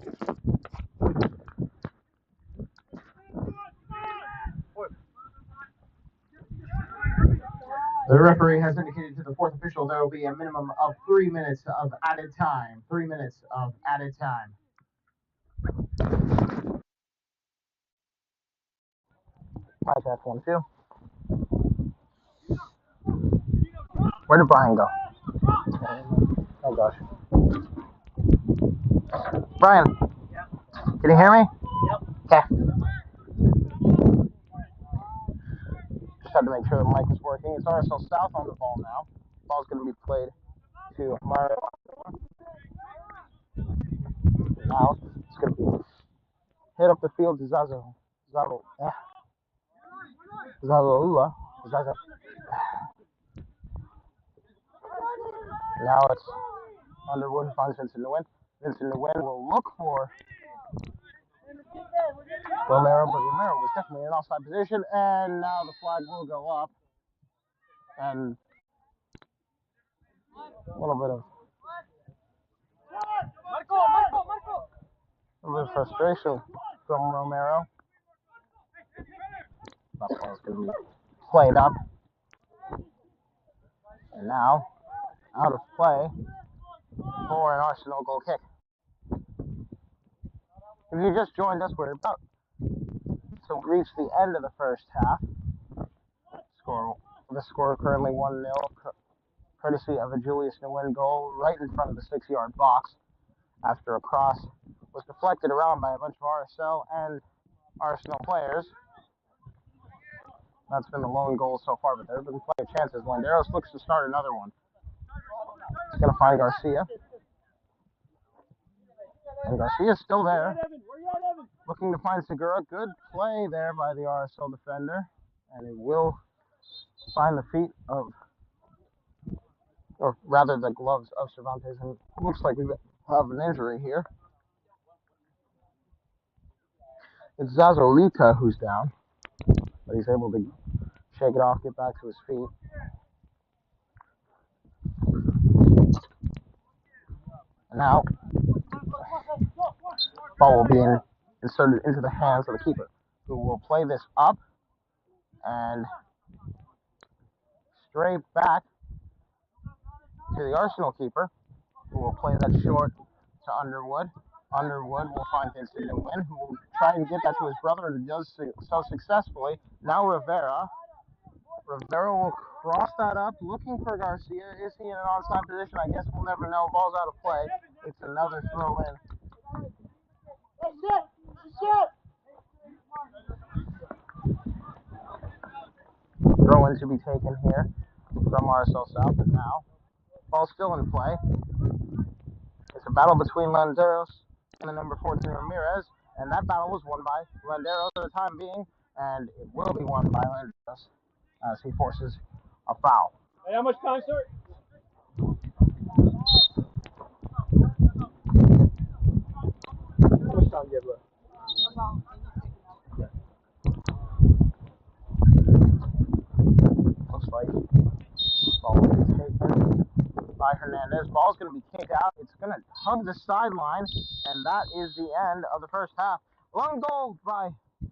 The referee has indicated to the fourth official there will be a minimum of 3 minutes of added time. 3 minutes of added time. My test 1-2. Where did Brian go? Oh gosh. Brian, can you hear me? Yep. Okay. Just had to make sure the mic was working. It's RSL South on the ball now. Ball's going to be played to Mario. Now it's going to be hit up the field to Zaza. Zazalula. Zaza. Now it's Underwood finds Vincent Nguyen. Vincent Nguyen will look for Romero, but Romero was definitely in an offside position, and now the flag will go up. And a little bit of frustration from Romero. That ball's going to be played up. And now, out of play for an Arsenal goal kick. If you just joined us, we're about to reach the end of the first half. The score currently 1-0, courtesy of a Julius Nguyen goal right in front of the 6-yard box after a cross was deflected around by a bunch of RSL and Arsenal players. That's been the lone goal so far, but there have been plenty of chances. Landeros looks to start another one. He's going to find Garcia. And Garcia's still there. Looking to find Segura. Good play there by the RSL defender. And it will find the feet of, or rather the gloves of Cervantes. And it looks like we have an injury here. It's Zazolita who's down. But he's able to shake it off, get back to his feet. And now, ball will be inserted into the hands of the keeper, who will play this up and straight back to the Arsenal keeper, who will play that short to Underwood. Underwood will find Vincent Nguyen, who will try and get that to his brother, and does so successfully. Now Rivera. Rivera will cross that up, looking for Garcia. Is he in an onside position? I guess we'll never know. Ball's out of play. It's another throw in. Throw in to be taken here from RSL South, and now ball's still in play. It's a battle between Landeros and the number 14 Ramirez, and that battle was won by Landeros for the time being, and it will be won by Landeros as he forces a foul. Hey, how much time, sir? How much time do you have left? Looks like ball will be taken by by Hernandez. Ball's going to be kicked out. It's going to hug the sideline, and that is the end of the first half. Long goal by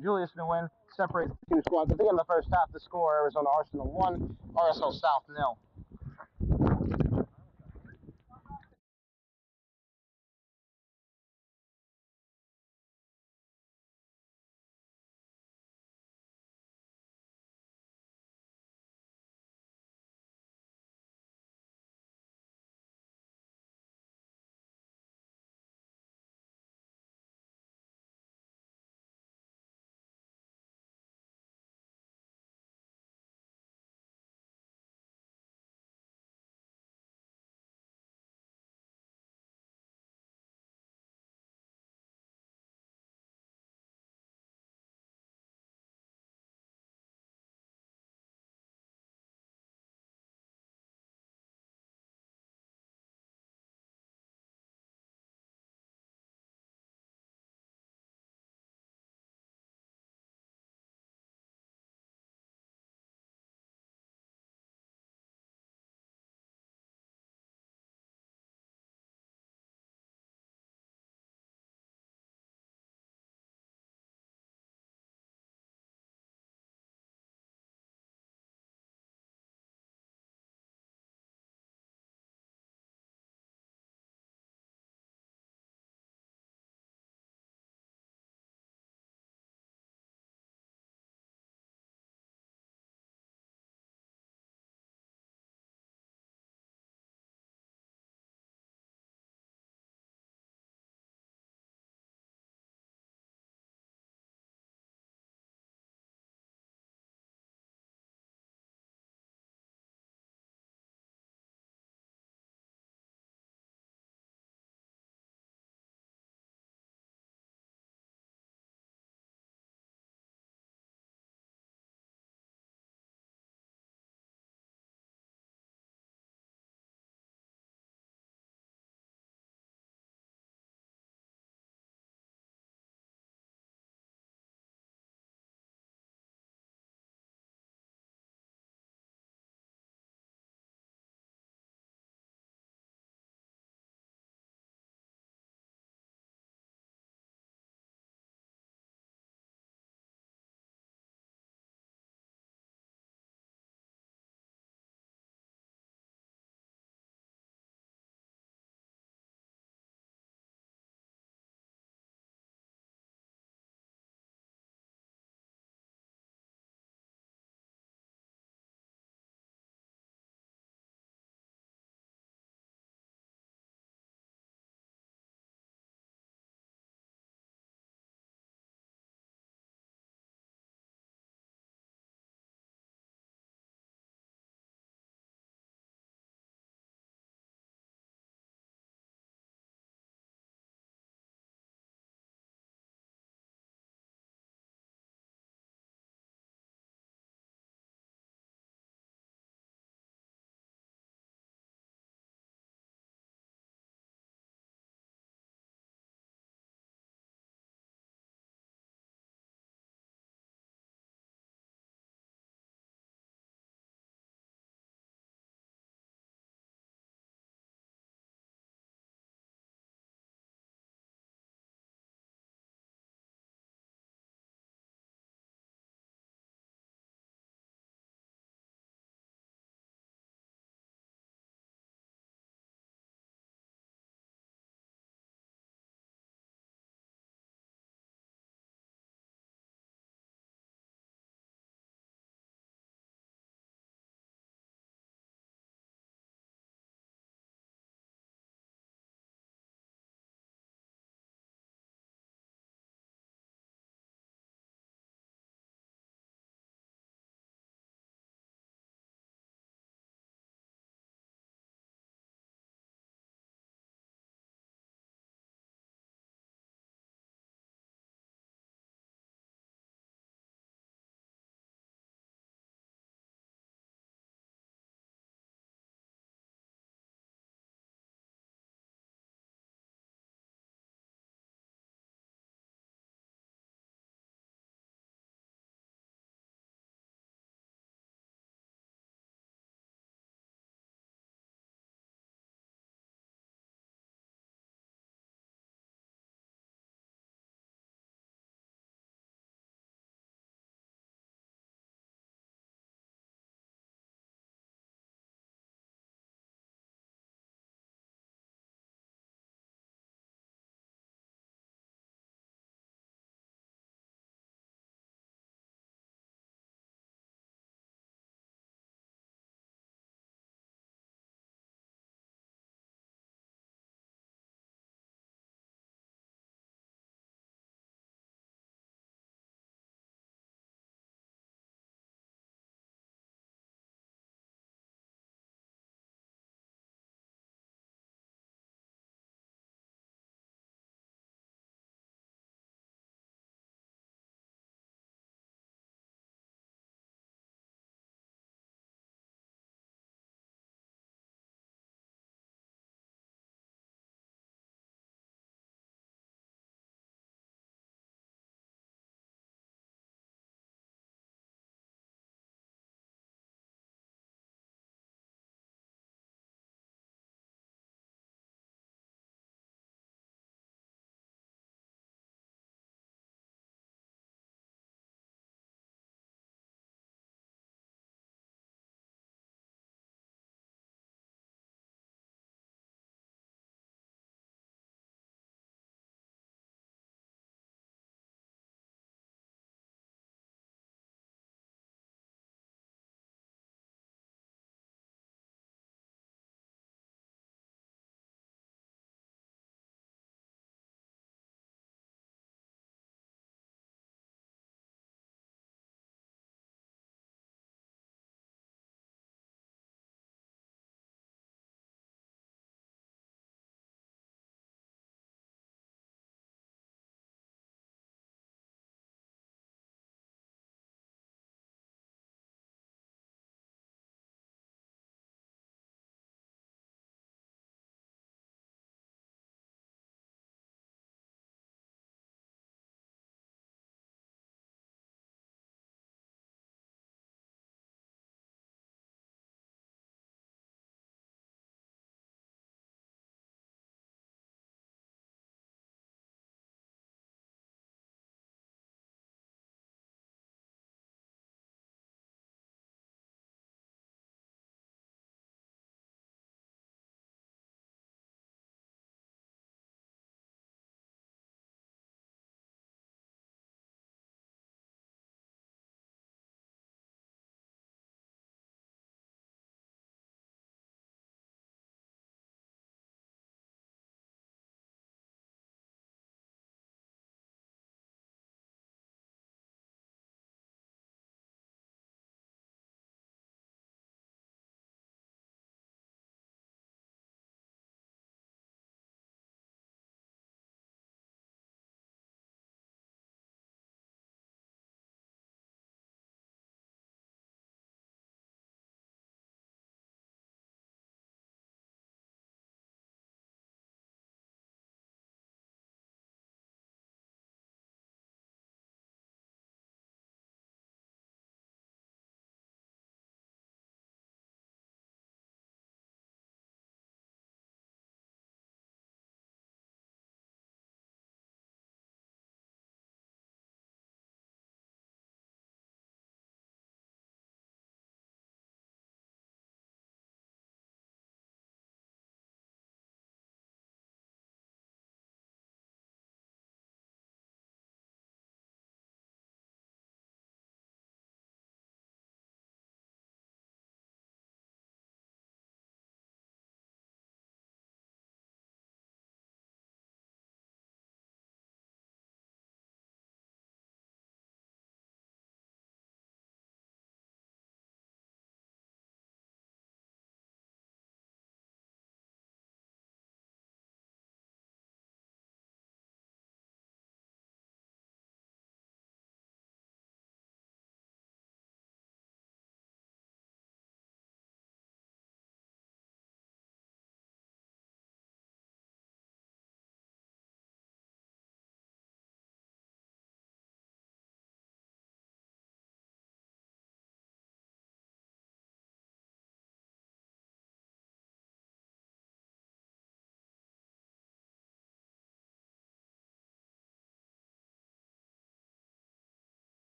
Julius Nguyen separates the two squads. At the end of the first half, the score: Arizona Arsenal 1, RSL South 0.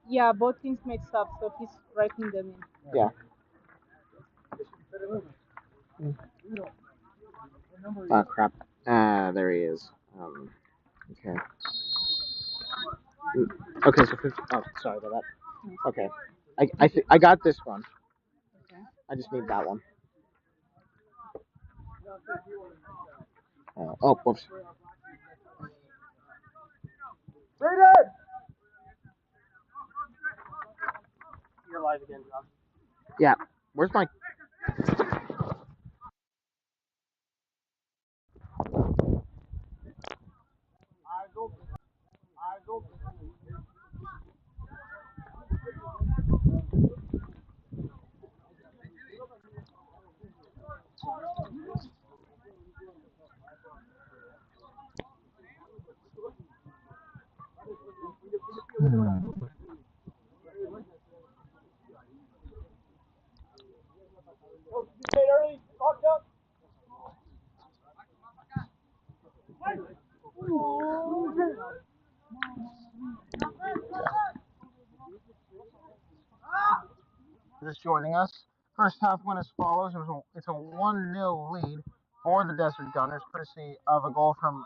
Yeah, both teams made subs, so he's writing them in. Yeah. Oh crap. There he is. Okay. Okay, so 50. Oh, sorry about that. Okay. I got this one. Okay. I just need that one. Oh, whoops. You're live again, John. Yeah. Where's my? Just joining us. First half win as follows. It's a 1-0 lead for the Desert Gunners, courtesy of a goal from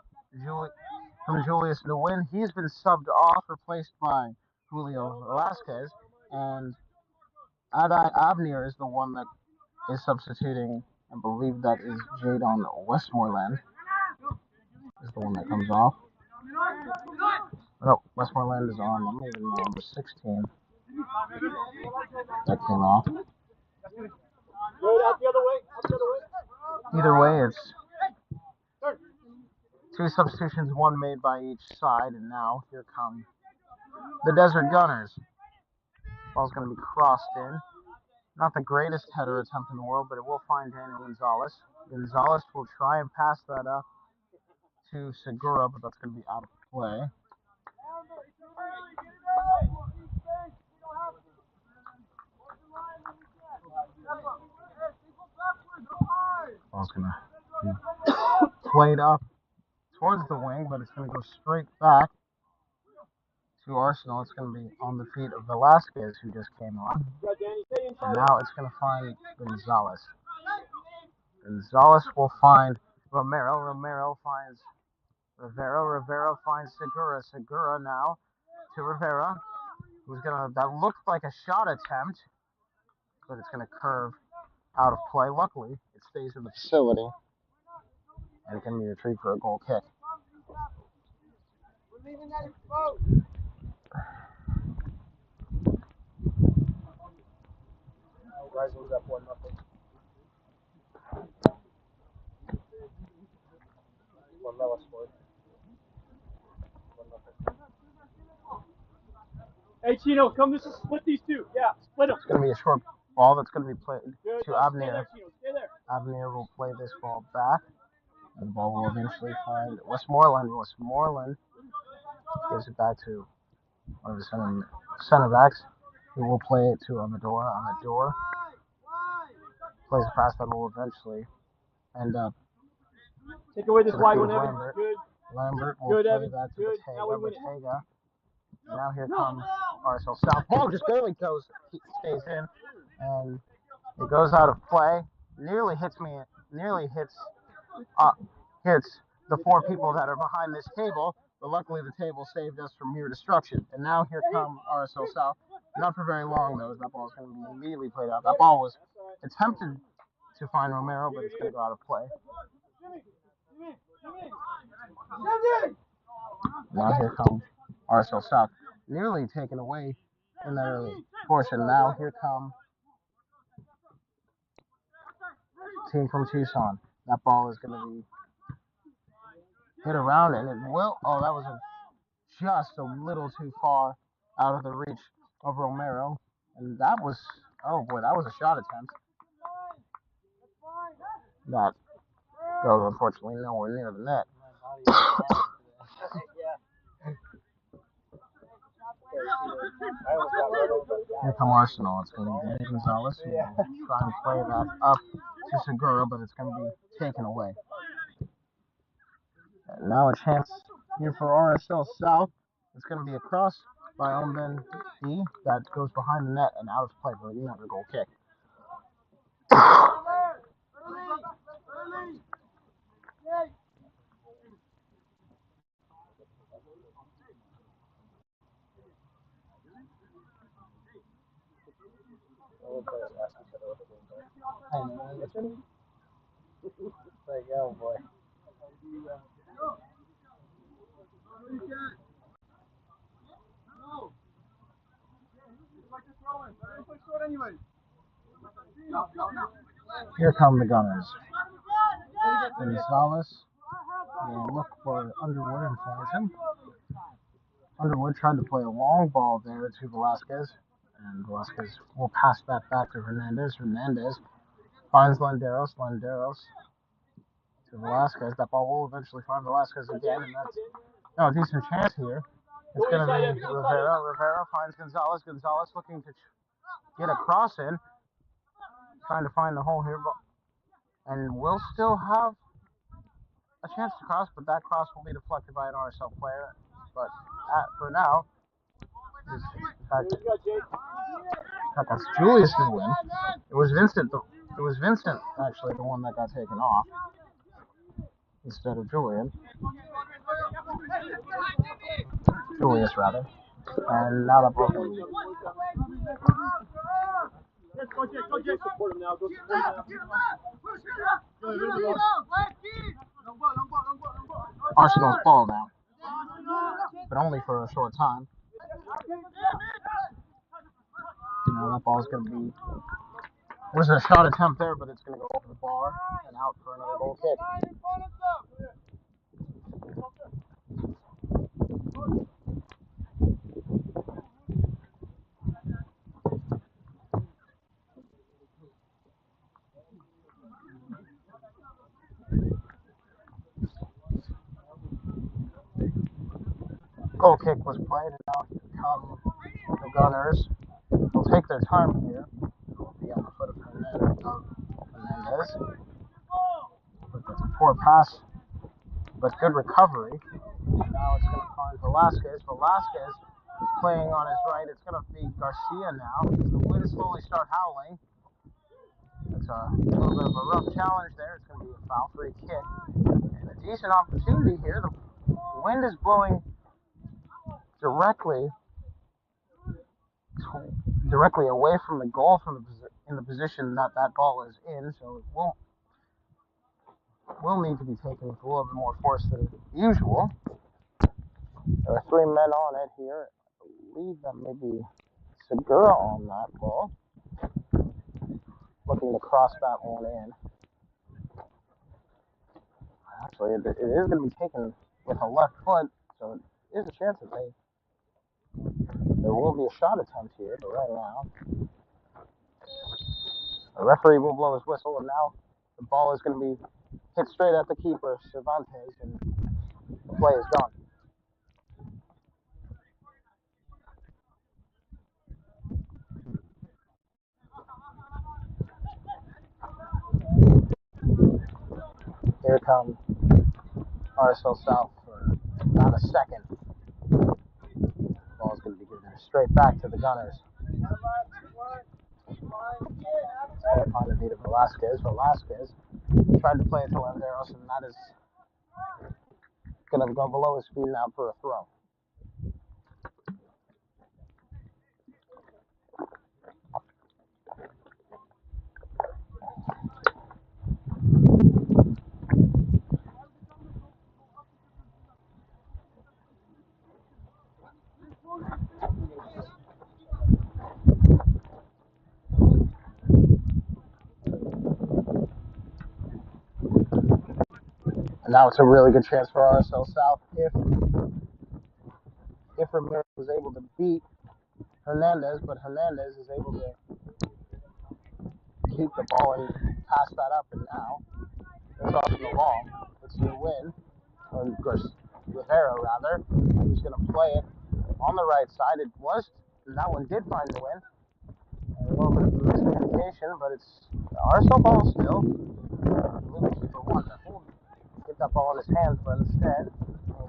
Julius Nguyen. He's been subbed off, replaced by Julio Velasquez, and Adai Abnir is the one that is substituting. I believe that is Jadon Westmoreland is the one that comes off. No, Westmoreland is on. I'm even number 16. That came off. Either way, it's two substitutions, one made by each side, and now here come the Desert Gunners. Ball's going to be crossed in. Not the greatest header attempt in the world, but it will find Daniel Gonzalez. Gonzalez will try and pass that up to Segura, but that's going to be out of play. Ball's going to be played up towards the wing, but it's going to go straight back to Arsenal. It's going to be on the feet of Velasquez, who just came on. And now it's going to find Gonzalez. Gonzalez will find Romero. Romero finds Rivera. Rivera finds Segura. Segura now to Rivera, that looked like a shot attempt, but it's gonna curve out of play. Luckily, it stays in the facility, and it can be retrieved for a goal kick. Rising's up 1-0. Lamella scored. 1-0. Hey Chino, come to split these two. Yeah, split them. It's gonna be a short ball that's gonna be played Good. to Abner. Stay there. Abner will play this ball back, and the ball will eventually find Westmoreland. Westmoreland gives it back to one of the center backs, who will play it to Amador. Amador plays a pass that will eventually end up Take away this wide one, Evan. Lambert. Good. Lambert will Good, play Evan. that to Good. Bottega. Now here comes RSL South. Ball just barely stays in, and it goes out of play. Nearly hits the four people that are behind this table, but luckily the table saved us from mere destruction. And now here come RSL South. Not for very long though, as that ball is going to be immediately played out. That ball was attempted to find Romero, but it's going to go out of play. Now here comes RSL South. Nearly taken away in that early portion. Now here come team from Tucson. That ball is going to be hit around, and it will. Oh, that was just a little too far out of the reach of Romero. And that was, oh boy, that was a shot attempt. That goes, unfortunately, nowhere near the net. Here come Arsenal. It's going to be Danny Gonzalez who will try and play that up to Segura, but it's going to be taken away. And now a chance here for RSL South. It's going to be a cross by Omen D. That goes behind the net and out of play for another goal kick. Like, oh boy. Here come the Gunners. Gonzalez will look for Underwood and finds him. Underwood tried to play a long ball there to Velasquez, and Velasquez will pass that back to Hernandez. Hernandez finds Landeros. Landeros to Velasquez. That ball will eventually find Velasquez again, and that's a decent chance here. It's going to be Rivera. Rivera finds Gonzalez. Gonzalez looking to get a cross in, trying to find the hole here, and will still have a chance to cross, but that cross will be deflected by an RSL player. But for now, in fact, that's Julius who win. It was Vincent. It was Vincent actually the one that got taken off instead of Julian. Julius rather. And now the ball. Support him now. Go support him now. Arsenal's ball now, but only for a short time. Now that ball's going to be. There's a shot attempt there, but it's going to go over the bar and out for another goal kick. Goal kick was played, and now come the Gunners. They'll take their time here. They'll be on the foot of Hernandez. But that's a poor pass, but good recovery. Now it's going to find Velasquez. Velasquez playing on his right. It's going to be Garcia now. The wind slowly start howling. It's a little bit of a rough challenge there. It's going to be a foul free kick. And a decent opportunity here. The wind is blowing directly away from the goal in the position that ball is in. So it will need to be taken with a little bit more force than usual. There are 3 men on it here. I believe that maybe Segura on that ball. Looking to cross that one in. Actually, it is going to be taken with a left foot, so it is a chance that there will be a shot attempt here, but right now, the referee will blow his whistle, and now the ball is going to be hit straight at the keeper, Cervantes, and the play is gone. Here comes RSL South for about a second. The ball is going to be given straight back to the Gunners. On the beat of Velasquez. Velasquez tried to play it to Landeros, and that is going to go below his feet now for a throw. And now it's a really good chance for RSL South if Ramirez was able to beat Hernandez, but Hernandez is able to keep the ball and pass that up, and now it's off the ball. It's a win. Or, of course, Rivera, rather, who's going to play it on the right side. It was, and that one did find the win. A little bit of miscommunication, but it's the RSL ball still. I believe the keeper wanted to get that ball in his hands, but instead,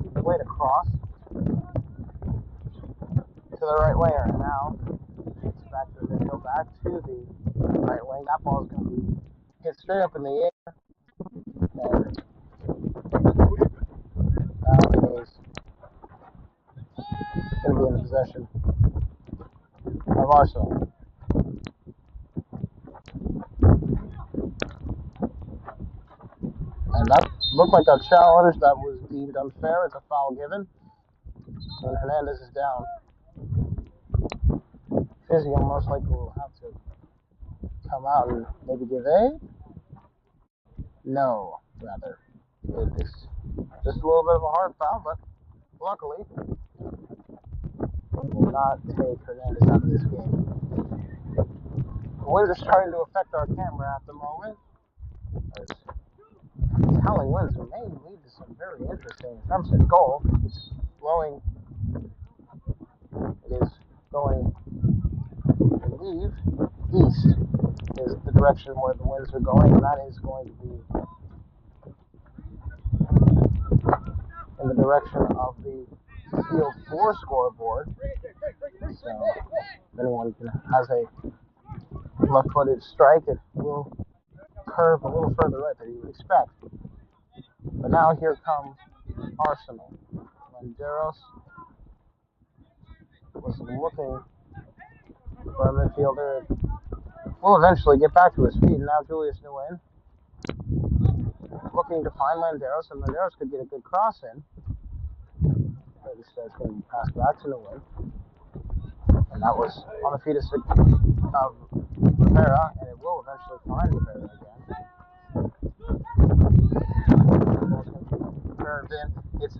he played across to the the right wing. That ball is going to be hit straight up in the air. And now it is going to be in the possession of Arsenal. And that looked like a challenge that was deemed unfair. It's a foul given. And Hernandez is down. Physio most likely will have to come out and maybe give aid. No, rather. It is just a little bit of a hard foul, but luckily will not take Hernandez out of this game. We're just trying to affect our camera at the moment. Howling winds may lead to some very interesting attempts at goal. It's blowing. It is going, I believe, east is the direction where the winds are going, and that is going to be in the direction of the field 4 scoreboard. So if anyone has a left-footed strike, it will curve a little further right than you would expect. But now here comes Arsenal. Landeros was looking for a midfielder. Will eventually get back to his feet. And now Julius Nguyen looking to find Landeros, and Landeros could get a good cross in. But instead it's going to be passed back to Nguyen. And that was on the feet of Rivera, and it will eventually find Rivera again. Curved in. It's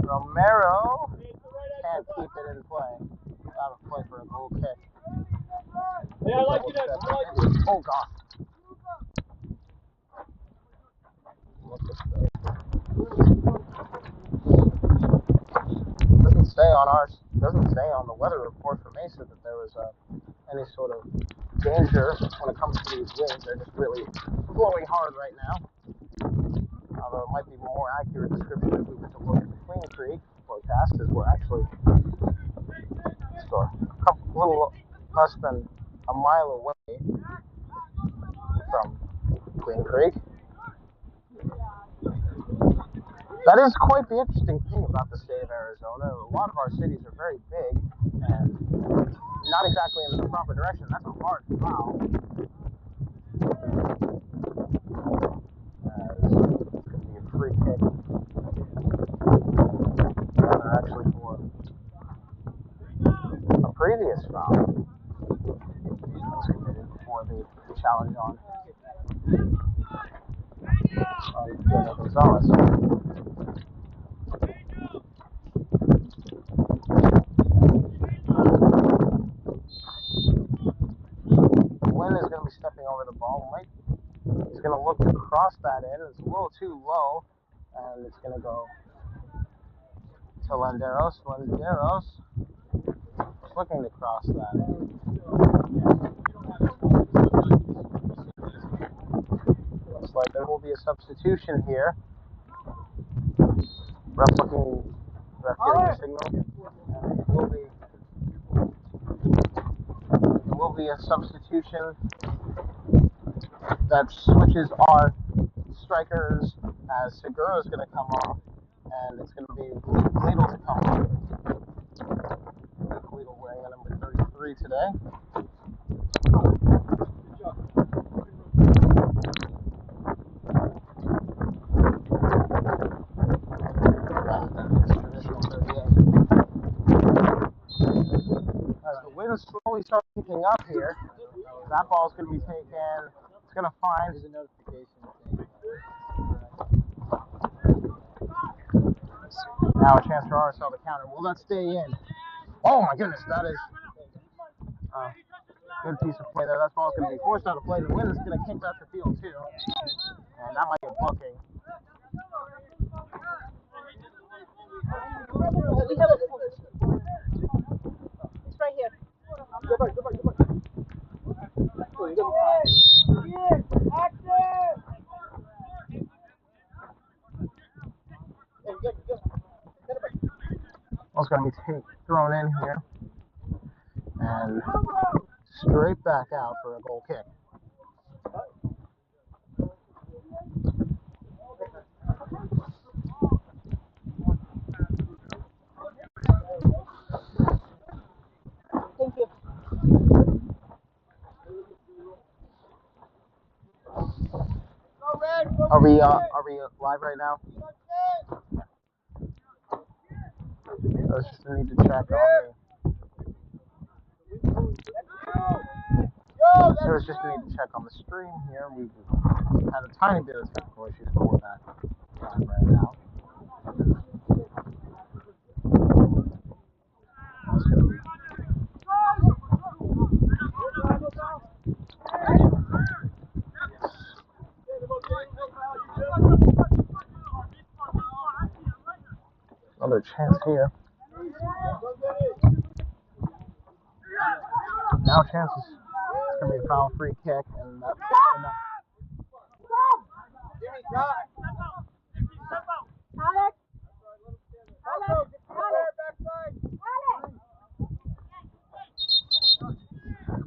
Romero. Can't keep it in play. Out of play for a goal kick. Hey, I like you that. I like you. Oh, God. Doesn't say on the weather report for Mesa that there was any sort of danger when it comes to these winds. They're just really blowing hard right now. Although it might be more accurate description if we were to look at the Queen Creek forecast, as we're actually a little less than a mile away from Queen Creek. That is quite the interesting thing about the state of Arizona. A lot of our cities are very big and not exactly in the proper direction. That's a hard foul. It's going to be a free kick. Rather, actually, for a previous foul that was committed for the challenge on Daniel Gonzalez. Wynn is going to be stepping over the ball. He's going to look to cross that in. It's a little too low, and it's going to go to Landeros. Landeros is looking to cross that in. Looks like there will be a substitution here. Ref giving a signal. It will be a substitution that switches our strikers as Segura is going to come off, and it's going to be Lidl to come off. Lidl wearing a number 33 today. Rather than his traditional 38. As the wind slowly starts picking up here, that ball is going to be taken. It's going to find. There's a notification. Now a chance for RSL to counter. Will that stay in? Oh my goodness, that is a good piece of play there. That ball's going to be forced out of play. The wind is going to kick that to field too, and that might get booking. We have a it's right here. Go back. Yes, action! Ball's going to be thrown in here, and straight back out for a goal kick. Thank you. Are we live right now? I was just need to check on I was just need to check on the stream here. We've had a tiny bit of technical issues, but we're back right now. Another chance here. Now chances. It's going to be a foul free kick, and that's enough.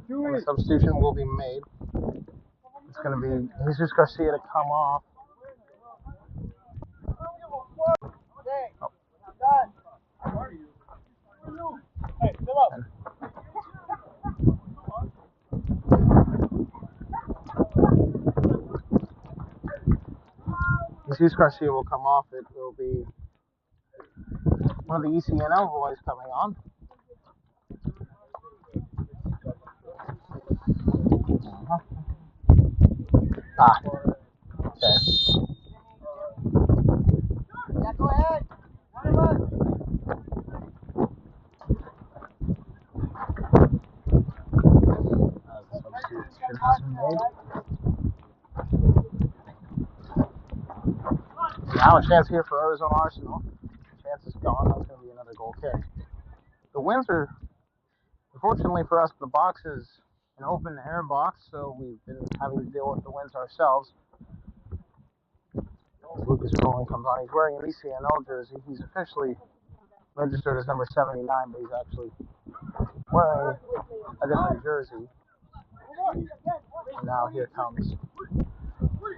And the substitution will be made. It's going to be Jesus Garcia to come off. Jesus Garcia will come off. It will be one of the ECNL boys coming on. Okay. Yeah, go ahead. Substitution has been made. Now a chance here for Arizona Arsenal. Chance is gone. That's going to be another goal kick. The wins are, unfortunately for us, the box is an open air box, so we've been having to deal with the winds ourselves. Lucas Rowling comes on. He's wearing an ECNL jersey. He's officially registered as number 79, but he's actually wearing a different jersey. And now here comes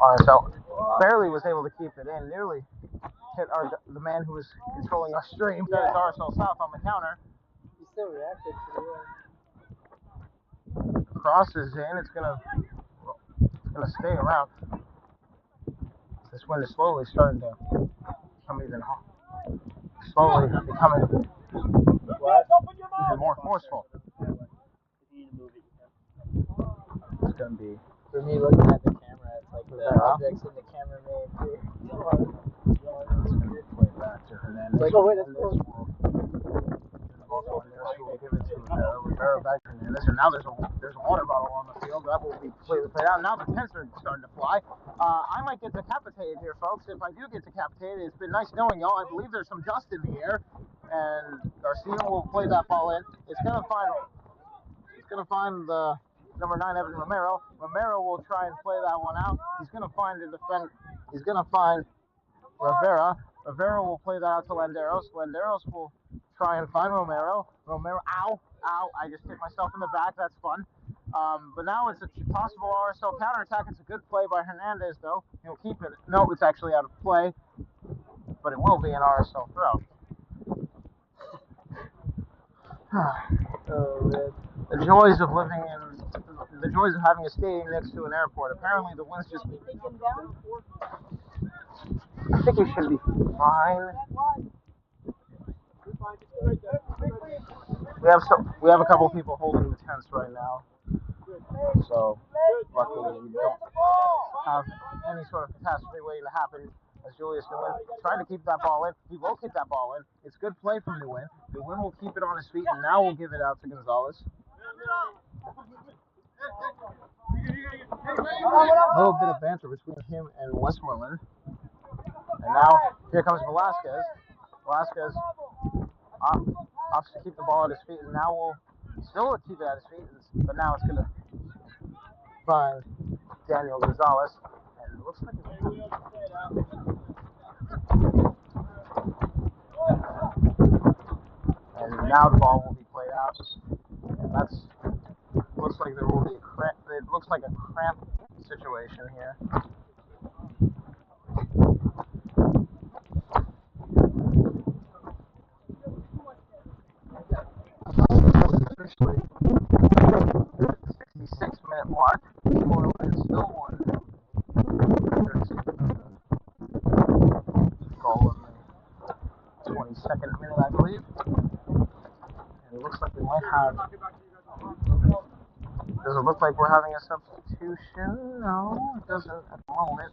RSL. Barely was able to keep it in. Nearly hit the man who was controlling our stream. That is RSL South on the counter. He still reacted to it. Cross is in. It's gonna stay around. This wind is slowly starting to become even slowly becoming even more forceful. It's gonna be. For me, looking at the camera, it's like the objects in the camera made too. It's gonna be played back to Hernandez. Like, oh wait, that's cool. We'll give it to Rivera back to Hernandez, and now there's a water bottle on the field. That will be completely played out. Now the tents are starting to fly. I might get decapitated here, folks. If I do get decapitated, it's been nice knowing y'all. I believe there's some dust in the air, and Garcia will play that ball in. It's gonna find the number 9 Evan Romero. Romero will try and play that one out. He's gonna find Rivera. Rivera will play that out to Landeros. Landeros will try and find Romero. Romero, ow, I just hit myself in the back. That's fun. But now it's a possible RSL counterattack. It's a good play by Hernandez, though. He'll keep it. No, it's actually out of play. But it will be an RSL throw. The joys of having a stadium next to an airport. Apparently the wind's just. I think he should be fine. We have a couple people holding the tents right now. So luckily we don't have any sort of catastrophe waiting to happen. As Julius Nguyen trying to keep that ball in. He will keep that ball in. It's good play from Nguyen. Nguyen will keep it on his feet, and now we'll give it out to Gonzalez. A little bit of banter between him and Westmoreland. And now here comes Velasquez. Velasquez opts to keep the ball at his feet, and now we'll still keep it at his feet, but now it's going to find Daniel Gonzalez. And it looks like and now the ball will be played out. And looks like looks like a cramp situation here. Officially, 66-minute mark. It's still 1. Goal in the 22nd minute, I believe. And it looks like we might have. Does it look like we're having a substitution? No, it doesn't at the moment.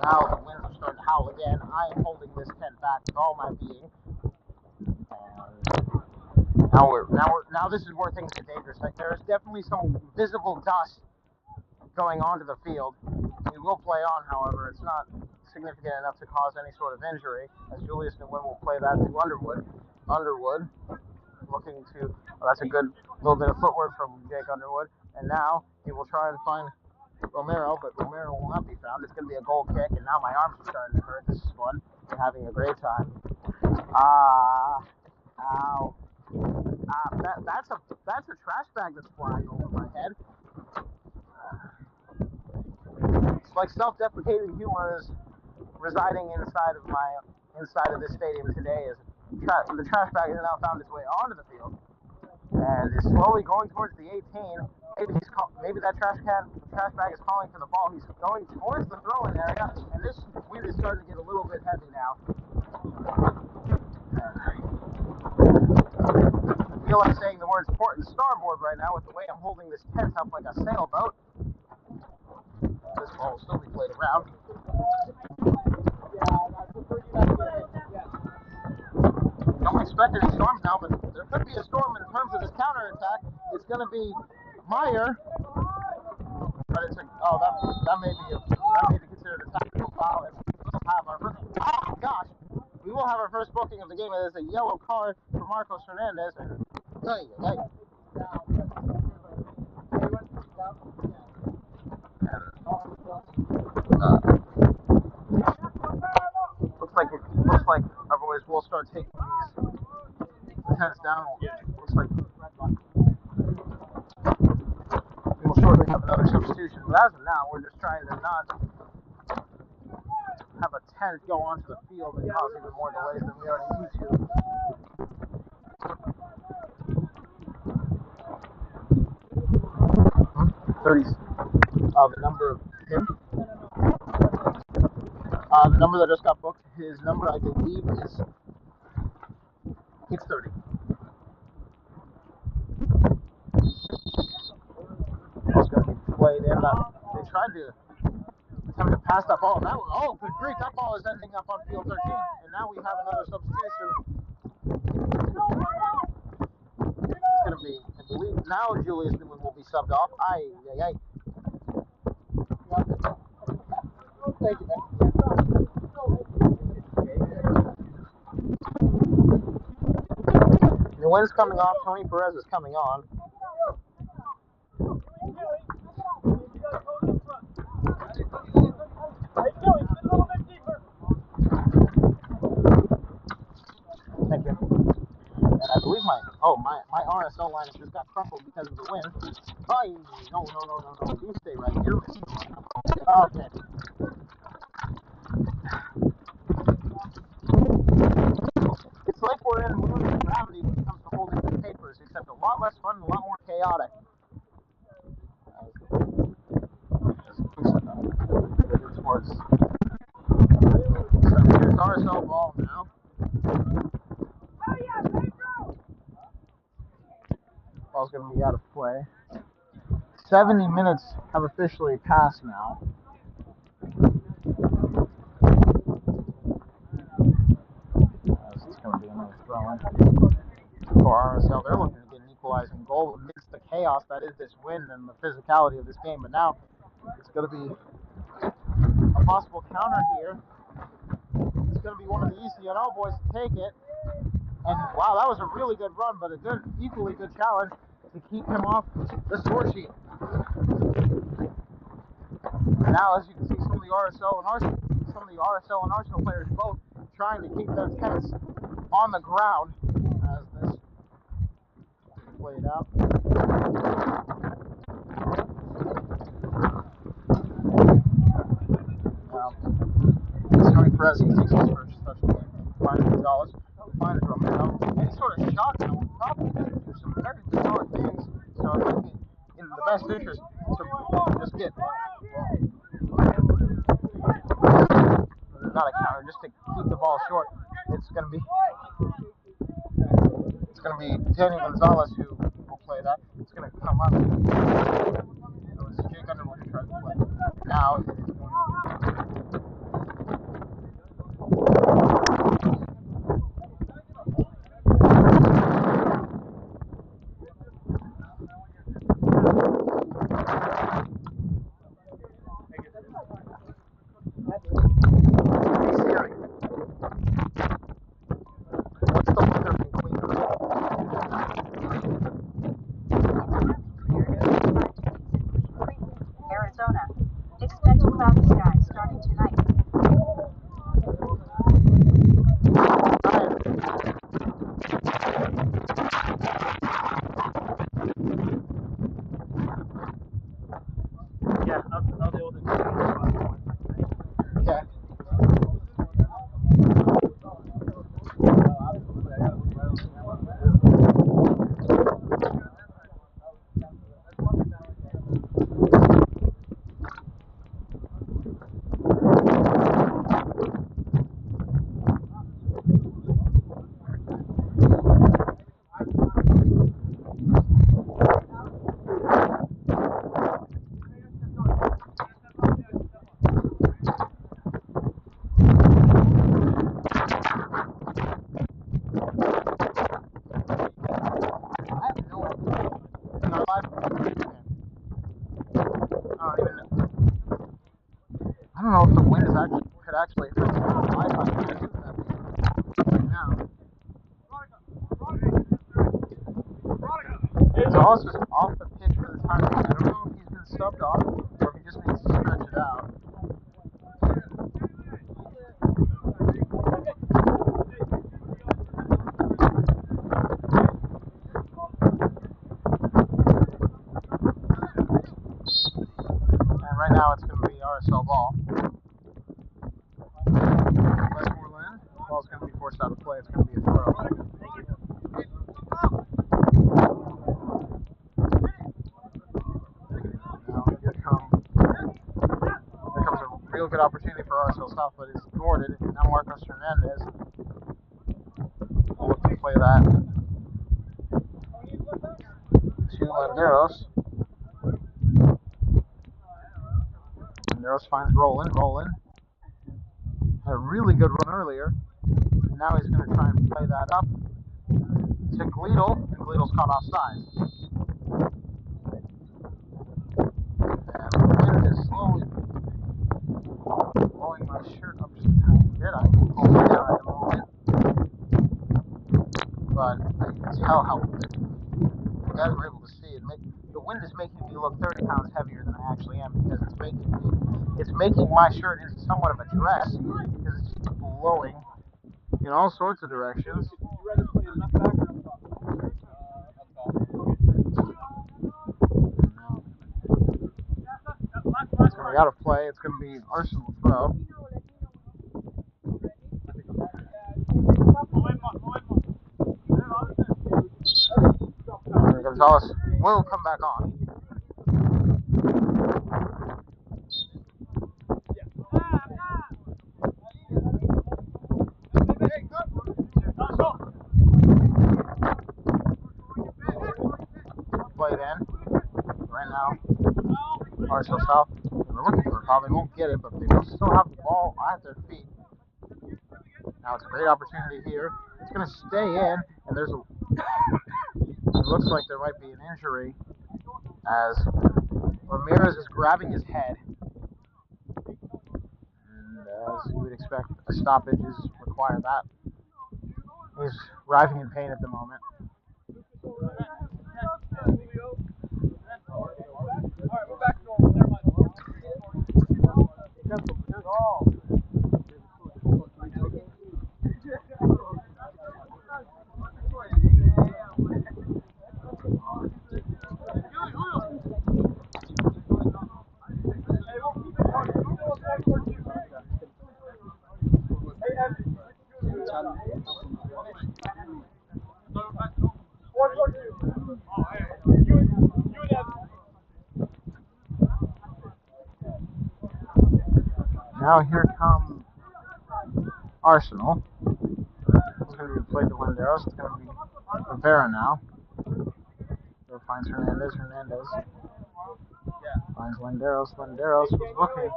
Now the winds are starting to howl again. I am holding this tent back with all my being. Now this is where things get dangerous. Like there's definitely some visible dust going onto the field. We will play on, however, it's not significant enough to cause any sort of injury. As Julius and Wynn will play that to Underwood. Underwood looking to. Well, that's a good little bit of footwork from Jake Underwood. And now he will try and find Romero, but Romero will not be found. It's going to be a goal kick, and now my arms are starting to hurt. This is fun. We're having a great time. Ow. That's a trash bag that's flying over my head. It's like self-deprecating humor is residing inside of this stadium today. Is the trash bag has now found its way onto the field and is slowly going towards the 18. Maybe that trash bag is calling for the ball. He's going towards the throw-in area, and this wind is starting to get a little bit heavy now. I feel like saying the words port and starboard right now with the way I'm holding this tent up like a sailboat. This ball will still be played around. Don't expect any storms now, but there could be a storm in terms of this counterattack. It's going to be Meyer, but it's that may be considered a tactical foul. And we will have our first booking of the game. It is a yellow card for Marcos Hernandez. Looks like our boys will start taking these tents down. Looks like we will shortly have another substitution. But as of now, we're just trying to not have a tent go onto the field and cause even more delays than we already need to. The number of him. The number that just got booked, his number I believe is 30. It's going to be played in. They tried to pass that ball. Good grief, that ball is ending up on field 13. And now we have another substitution. It's going to be, I believe, now Julius Newman will be subbed off. Thank you, man. The wind's coming off. Tony Perez is coming on. Thank you. And I believe my RSL line just got crumpled because of the wind. No. You stay right here. Okay. It's like we're in moon of gravity when it comes to holding the papers, except a lot less fun and a lot more chaotic. It's RSL ball now. Ball's going to be out of play. 70 minutes have officially passed now. It's going to be another throw-in for RSL. They're looking to get an equalizing goal amidst the chaos that is this wind and the physicality of this game. But now it's going to be a possible counter here. It's going to be one of the ECNL boys to take it. And wow, that was a really good run, but a equally good challenge to keep him off the score sheet. Now, as you can see, some of the RSL and Arsenal players both trying to keep their tents on the ground as this played out. Tony Perez takes his first touchdown. Finds Gonzalez, finds Romero. Any sort of shotgun would probably do some very bizarre things. So it might be in the best interest to just get not a counter, just to keep the ball short. It's gonna be Daniel Gonzalez who will play that. It's gonna come up. It was Jake Underwood who tried to play. Now it is going to What's the weather in Cleveland? Arizona. Expect cloudy skies starting tonight. Yeah, I'll deal with it. Okay. I have no idea. No, I don't know if the wind is could actually affect the Wi-Fi right now. Gonzalez is off the pitch for the time being. I don't know if he's been subbed off or if he just needs to stretch it out. And right now it's going to be RSL ball. Westmoreland. Ball's going to be forced out of play. It's going to be a throw. Now here comes a real good opportunity for RSL South, but it's thwarted. Now Marcos Hernandez will look to play that to Landeros. Landeros finds Roland. Had a really good run earlier. And now he's going to try and play that up to Gleedle, and Gleedle's caught offside. And the wind is slowly blowing my shirt up just a tiny bit. I can pull it down at the moment. But I can tell how, you guys were able to see it. The wind is making me look 30 pounds heavier than I actually am because it's making my shirt into somewhat of a dress because it's just blowing in all sorts of directions. So we got to play. It's going to be Arsenal throw. And Gonzalez will come back on. Played in. Right now, RSL South. They're looking for a foul. They won't get it, but they will still have the ball at their feet. Now it's a great opportunity here. It's going to stay in, and there's a. It looks like there might be an injury as Ramirez is grabbing his head. And as you would expect, a stoppage is required. That he's writhing in pain at the moment. Now here come Arsenal. It's going to be played to Linderos. It's going to be Rivera now. There finds Hernandez. Hernandez finds Linderos. Linderos was looking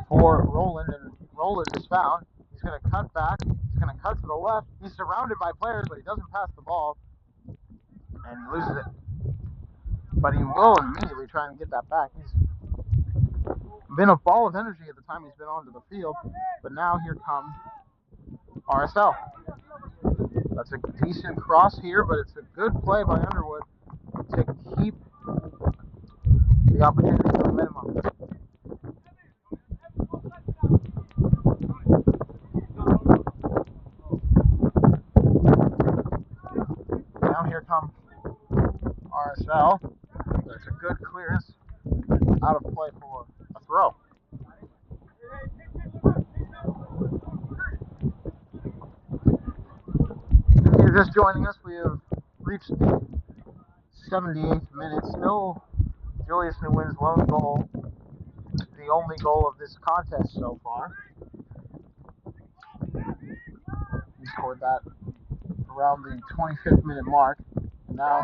for Roland, and Roland is found. He's going to cut back. He's going to cut to the left. He's surrounded by players, but he doesn't pass the ball, and he loses it. But he will immediately try and get that back. He's been a ball of energy at the time he's been onto the field, but now here come RSL. That's a decent cross here, but it's a good play by Underwood to keep the opportunity to a minimum. Now here comes RSL. It's a good clearance out of play for a throw. If you're just joining us, we have reached the 78th minute. Still Julius Nguyen's lone goal, the only goal of this contest so far. He scored that around the 25th minute mark. Now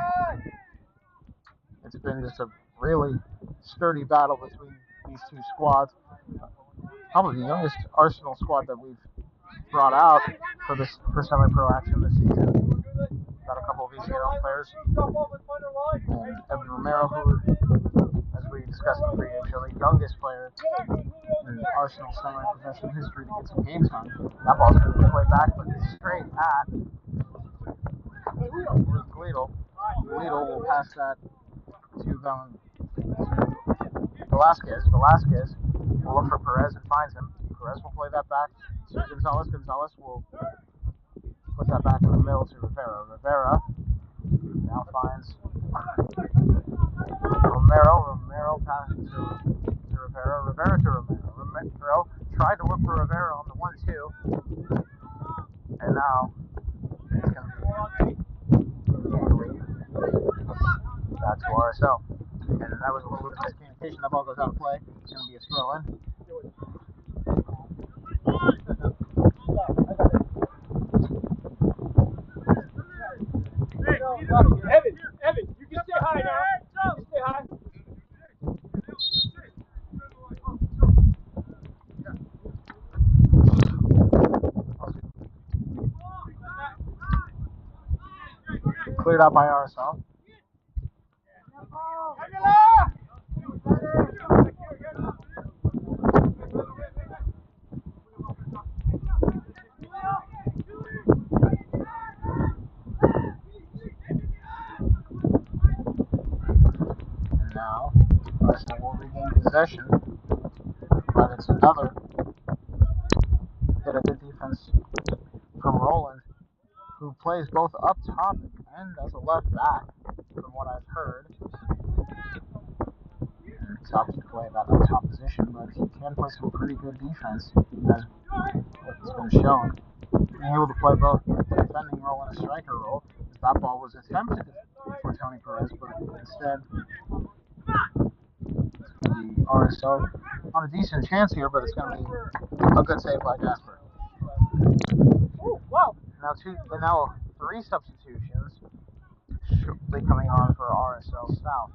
it's been just a really sturdy battle between these two squads. Probably the youngest Arsenal squad that we've brought out for semi-pro action this season. Got a couple of ECNL players, and Evan Romero, who, as we discussed in the pregame show, the youngest player in Arsenal semi-professional history to get some game time. That ball's going to be played back, but it's straight at Gleedle. Gleedle will pass that to Velasquez. Velasquez will look for Perez and finds him. Perez will play that back to Gonzalez. Gonzalez will put that back in the middle to Rivera. Rivera now finds Romero. Romero passes to Rivera. Rivera to Romero. Romero tried to look for Rivera on the 1-2. And now it's going to be back to RSL. And that was a little bit of miscommunication. That ball goes out of play. It's going to be a throw in. Evan, you can stay high now. You stay high. Cleared out by RSL. And now Arsenal will regain possession, but it's another bit of good defense from Roland, who plays both up top and as a left back, from what I've heard. And he's opted to play that up top position, but he can play some pretty good defense, as what's been shown. Being able to play both defending role and a striker role. That ball was attempted for Tony Perez, but instead the RSL on a decent chance here, but it's going to be a good save by Jasper. Now three substitutions shortly coming on for RSL South.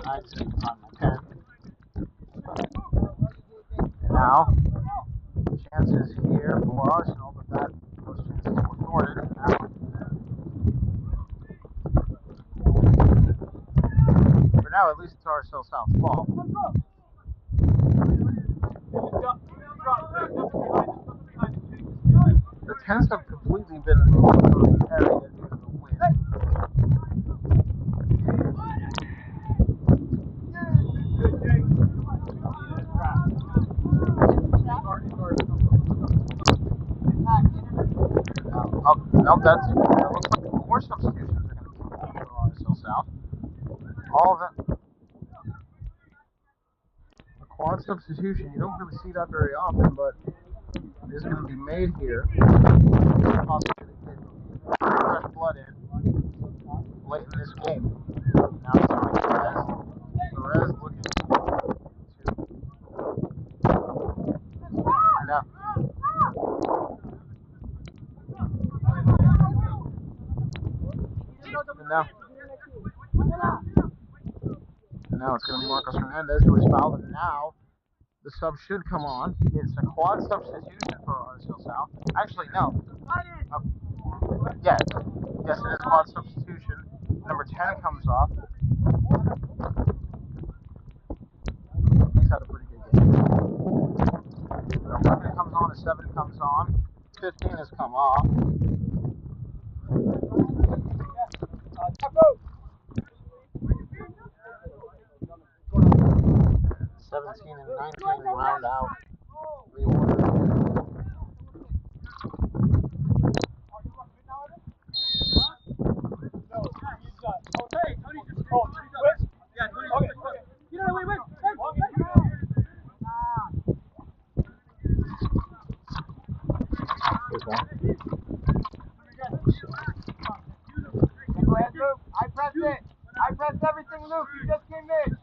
I just need to find my pen. Now, chances here for Arsenal, but those chances were thwarted. Now, for now, at least it's RSL South's ball. The tents have completely been moved from the area due to the wind. Now that's it. Looks like more substitutions are going to be for RSL South. All of them quad substitution. You don't really see that very often, but it is going to be made here. Possibly get fresh blood in late in this game. Now it's on Perez. Perez looking to now. And now it's going to be Marcos Hernandez who is fouled, and now the sub should come on. It's a quad substitution for RSL South. Actually, no. Yes, it is quad substitution. Number 10 comes off. He's had a pretty good game. 11 comes on, a 7 comes on. 15 has come off. 17 and 19 round out the order. Here's one. Go ahead, Luke. I pressed it. I pressed everything, Luke. You just came in.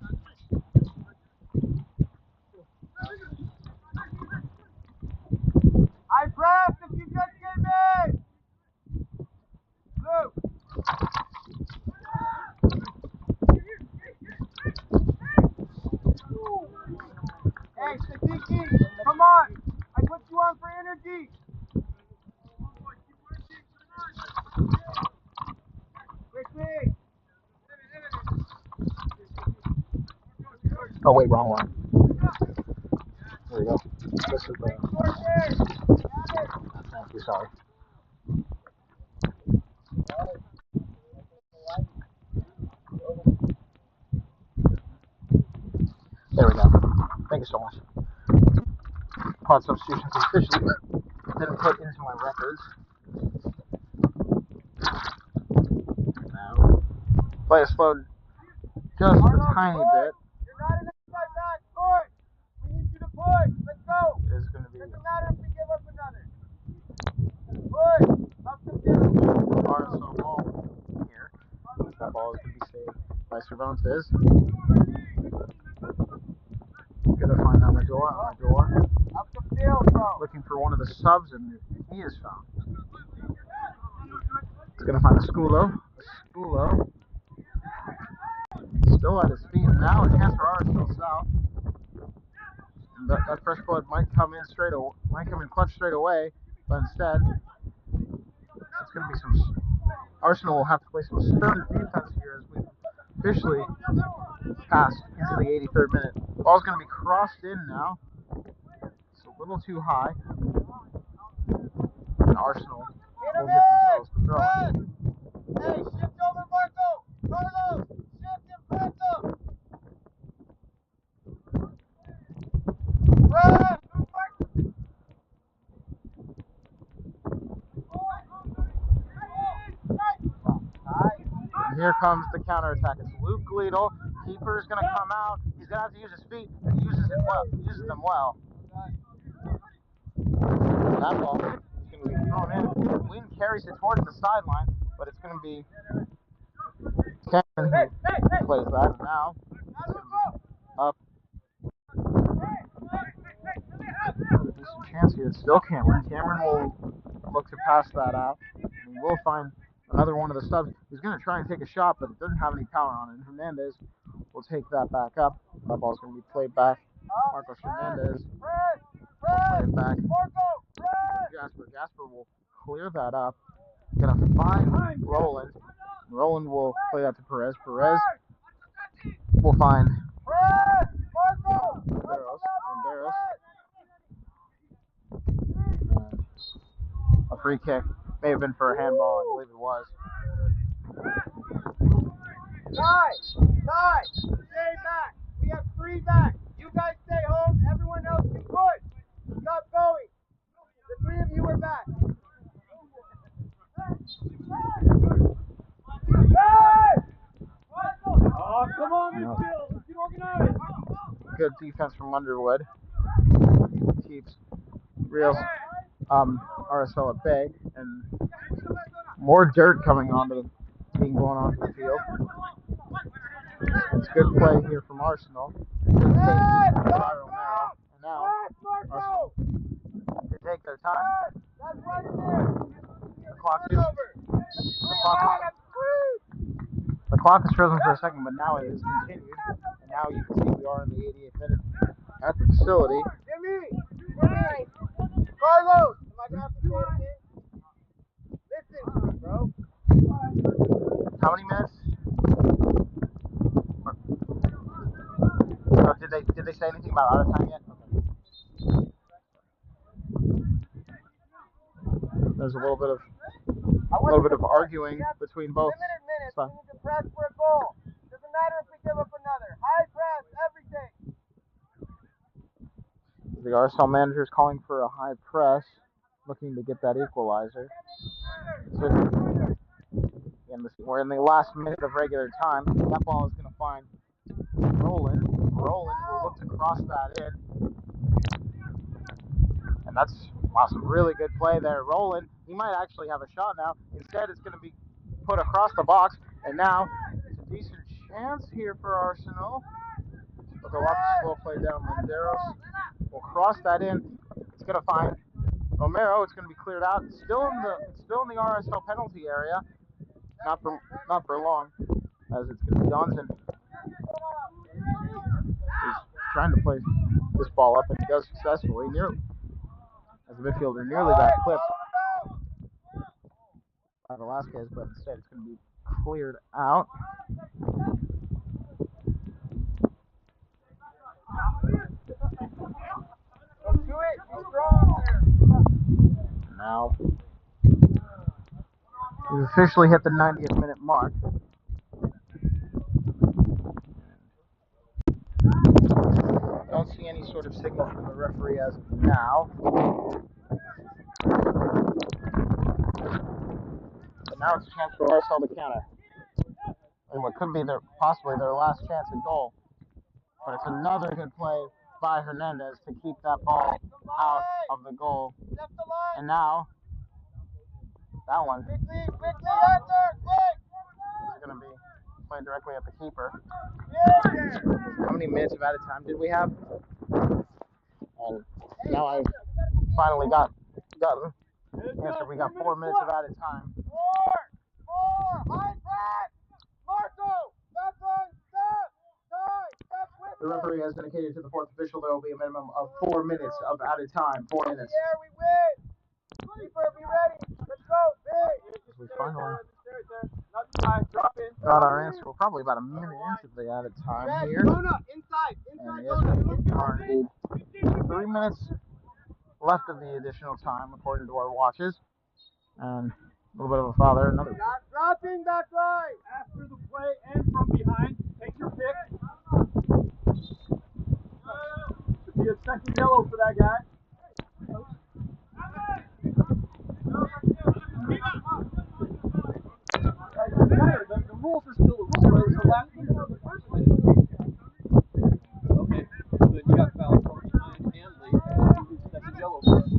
I pressed if you just came in. Luke. Hey, Sadiki, come on. I put you on for energy. Quickly. Oh, wait, wrong one. There we go. This is the. Thank you, sorry. There we go. Thank you so much. Quad substitutions officially been put into my records. Now, play is slowed just a tiny bit. You're not an inside back. Push. We need you to push. Let's go. It's going to be Doesn't matter if we give up another. Push. Up the field. RSL ball here. That ball is going to be saved by Cervantes. Gonna find Amador. Up the field, bro. Looking for one of the subs, and he is found. He's gonna find Esculo. Still at his feet, and now a chance for RSL South. And that fresh blood might come in clutch straight away, but instead, it's gonna be some. Arsenal will have to play some stern defense here as we officially pass into the 83rd minute. Ball's gonna be crossed in now. It's a little too high. And Arsenal will get themselves the throw. Hey, shift over, Marco. Carlos, shift and press him. Press. And here comes the counterattack. It's Luke Gleedle. Keeper is going to come out. He's going to have to use his feet. He uses them well. That ball is going to be thrown in. Wind carries it towards the sideline, but it's going to be Cameron who plays that. And now it's going to be up. There's a decent chance here. It's still Cameron. Cameron will look to pass that out. And we will find another one of the subs who's going to try and take a shot, but it doesn't have any power on it. And Hernandez will take that back up. That ball's going to be played back. Marcos Hernandez will play it back. Jasper will clear that up. Going to find Roland. Roland will play that to Perez. Perez will find Banderas. And a free kick. May have been for a handball, I believe it was. Guys, stay back. We have 3 back. You guys stay home. Everyone else can push. Stop going. The 3 of you are back. Oh, come on, midfield. Let's get organized. good defense from Underwood keeps real RSL at bay, and more dirt being blown onto the field. It's good play here from Arsenal. And now Arsenal, they take their time. The clock is frozen for a second, but now it is continued. And now you can see we are in the 88th minute at the facility. Carlos, am I gonna have to say it again? Listen, bro. How many minutes? Oh, did they say anything about out of time yet? Okay. There's a little bit of arguing between both. Limited minutes. We need to press for a goal. Doesn't matter if we give up another. High press, everything. The RSL manager is calling for a high press, looking to get that equalizer. So we're in the last minute of regular time. That ball is going to find Roland. Roland will look to cross that in. And that's some really good play there. Roland, he might actually have a shot now. Instead, it's going to be put across the box. And now, it's a decent chance here for Arsenal. But they'll have to slow play down. Monderos will cross that in. It's going to find Romero. It's going to be cleared out. It's still in the RSL penalty area. Not for long, as it's going to be Johnson. He's trying to play this ball up, and he does successfully, as the midfielder nearly got clipped by Velasquez, but instead it's going to be cleared out. Now, we've officially hit the 90th minute mark. Don't see any sort of signal from the referee as of now. But now it's a chance for RSL to counter. And what could be possibly their last chance at goal. But it's another good play by Hernandez to keep that ball out of the goal. And now, that one is going to be played directly at the keeper. How many minutes of added time did we have? And now I've finally got the answer. We got 4 minutes of added time. High press! Marco! Back on, stop with The referee has indicated to the fourth official there will be a minimum of 4 minutes of added time. 4 minutes. Yeah, we win! Keeper, be ready! Let's go! Big! We finally got our answer. We're probably about a minute into the added time here. Inside, and yes, we are indeed 3 minutes left of the additional time according to our watches. And a little bit of a foul there. Another. Not dropping that right! After the play and from behind, take your pick. Should be a second yellow for that guy. The rules are still the rules, right? So last minute or the first minute. Okay, then you got fouled from behind and late. Second yellow for us.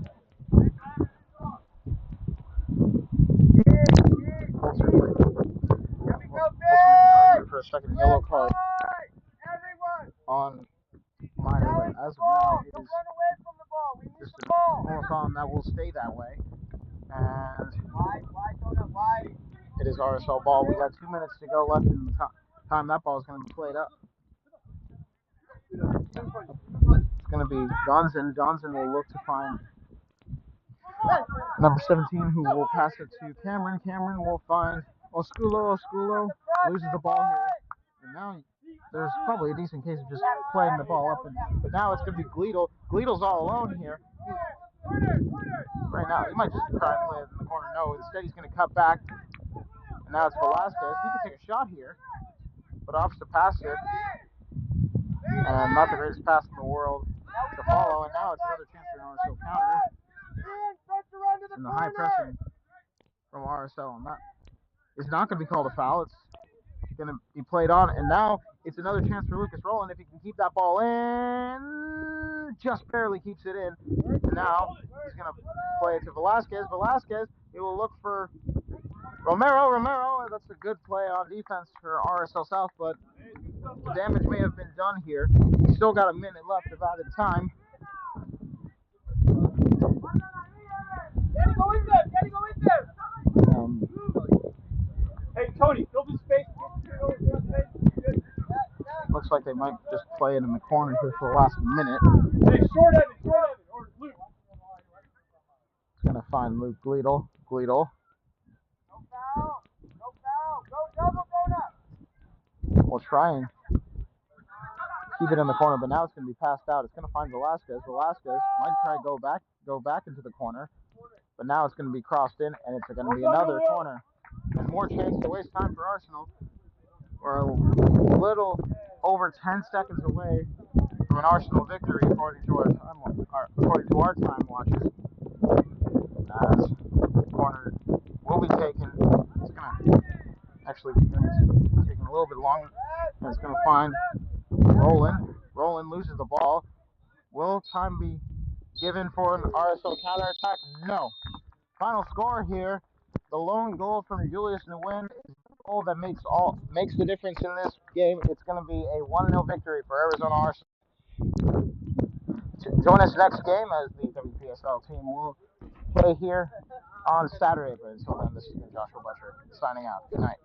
For a second yellow card on minor, but as of now it is just an almost on that will stay that way, and it is RSL ball. We got 2 minutes to go left in the time that ball is going to be played up. It's going to be Johnson. Johnson will look to find number 17, who will pass it to Cameron. Cameron will find Osculo. Osculo loses the ball here. And now there's probably a decent case of just playing the ball up. But now it's going to be Gleedle. Gleedle's all alone here. Right now, he might just try and play it in the corner. No, instead he's going to cut back. And now it's Velasquez. He can take a shot here, but opts to pass it. And not the greatest pass in the world to follow. And now it's another chance for an RSL counter. And the high pressing from RSL. And that is not going to be called a foul. It's going to be played on. And now It's another chance for Lucas Rowland if he can keep that ball in. Just barely keeps it in. And now he's going to play it to Velasquez. Velasquez, he will look for Romero. Romero, that's a good play on defense for RSL South, but the damage may have been done here. He's still got a minute left of added time. Hey, Tony, fill the space. Looks like they might just play it in the corner here for the last minute. Hey, short Evan, or Luke. It's going to find Luke Gleedle. Gleedle. We'll try and keep it in the corner, but now it's going to be passed out. It's going to find Velasquez. Velasquez might try to go back into the corner, but now it's going to be crossed in, and it's going to be another corner. And more chance to waste time for Arsenal. We're a little over 10 seconds away from an Arsenal victory, according to our time watches. As the corner will be taken. It's going to actually be taking a little bit longer. And it's going to find Roland. Roland loses the ball. Will time be given for an RSL counterattack? No. Final score here. The lone goal from Julius Nguyen is the goal that makes the difference in this game. It's going to be a 1-0 victory for Arizona Arsenal. Join us next game as the WPSL team will play here on Saturday. But until then, this has been Joshua Butcher signing out. Good night.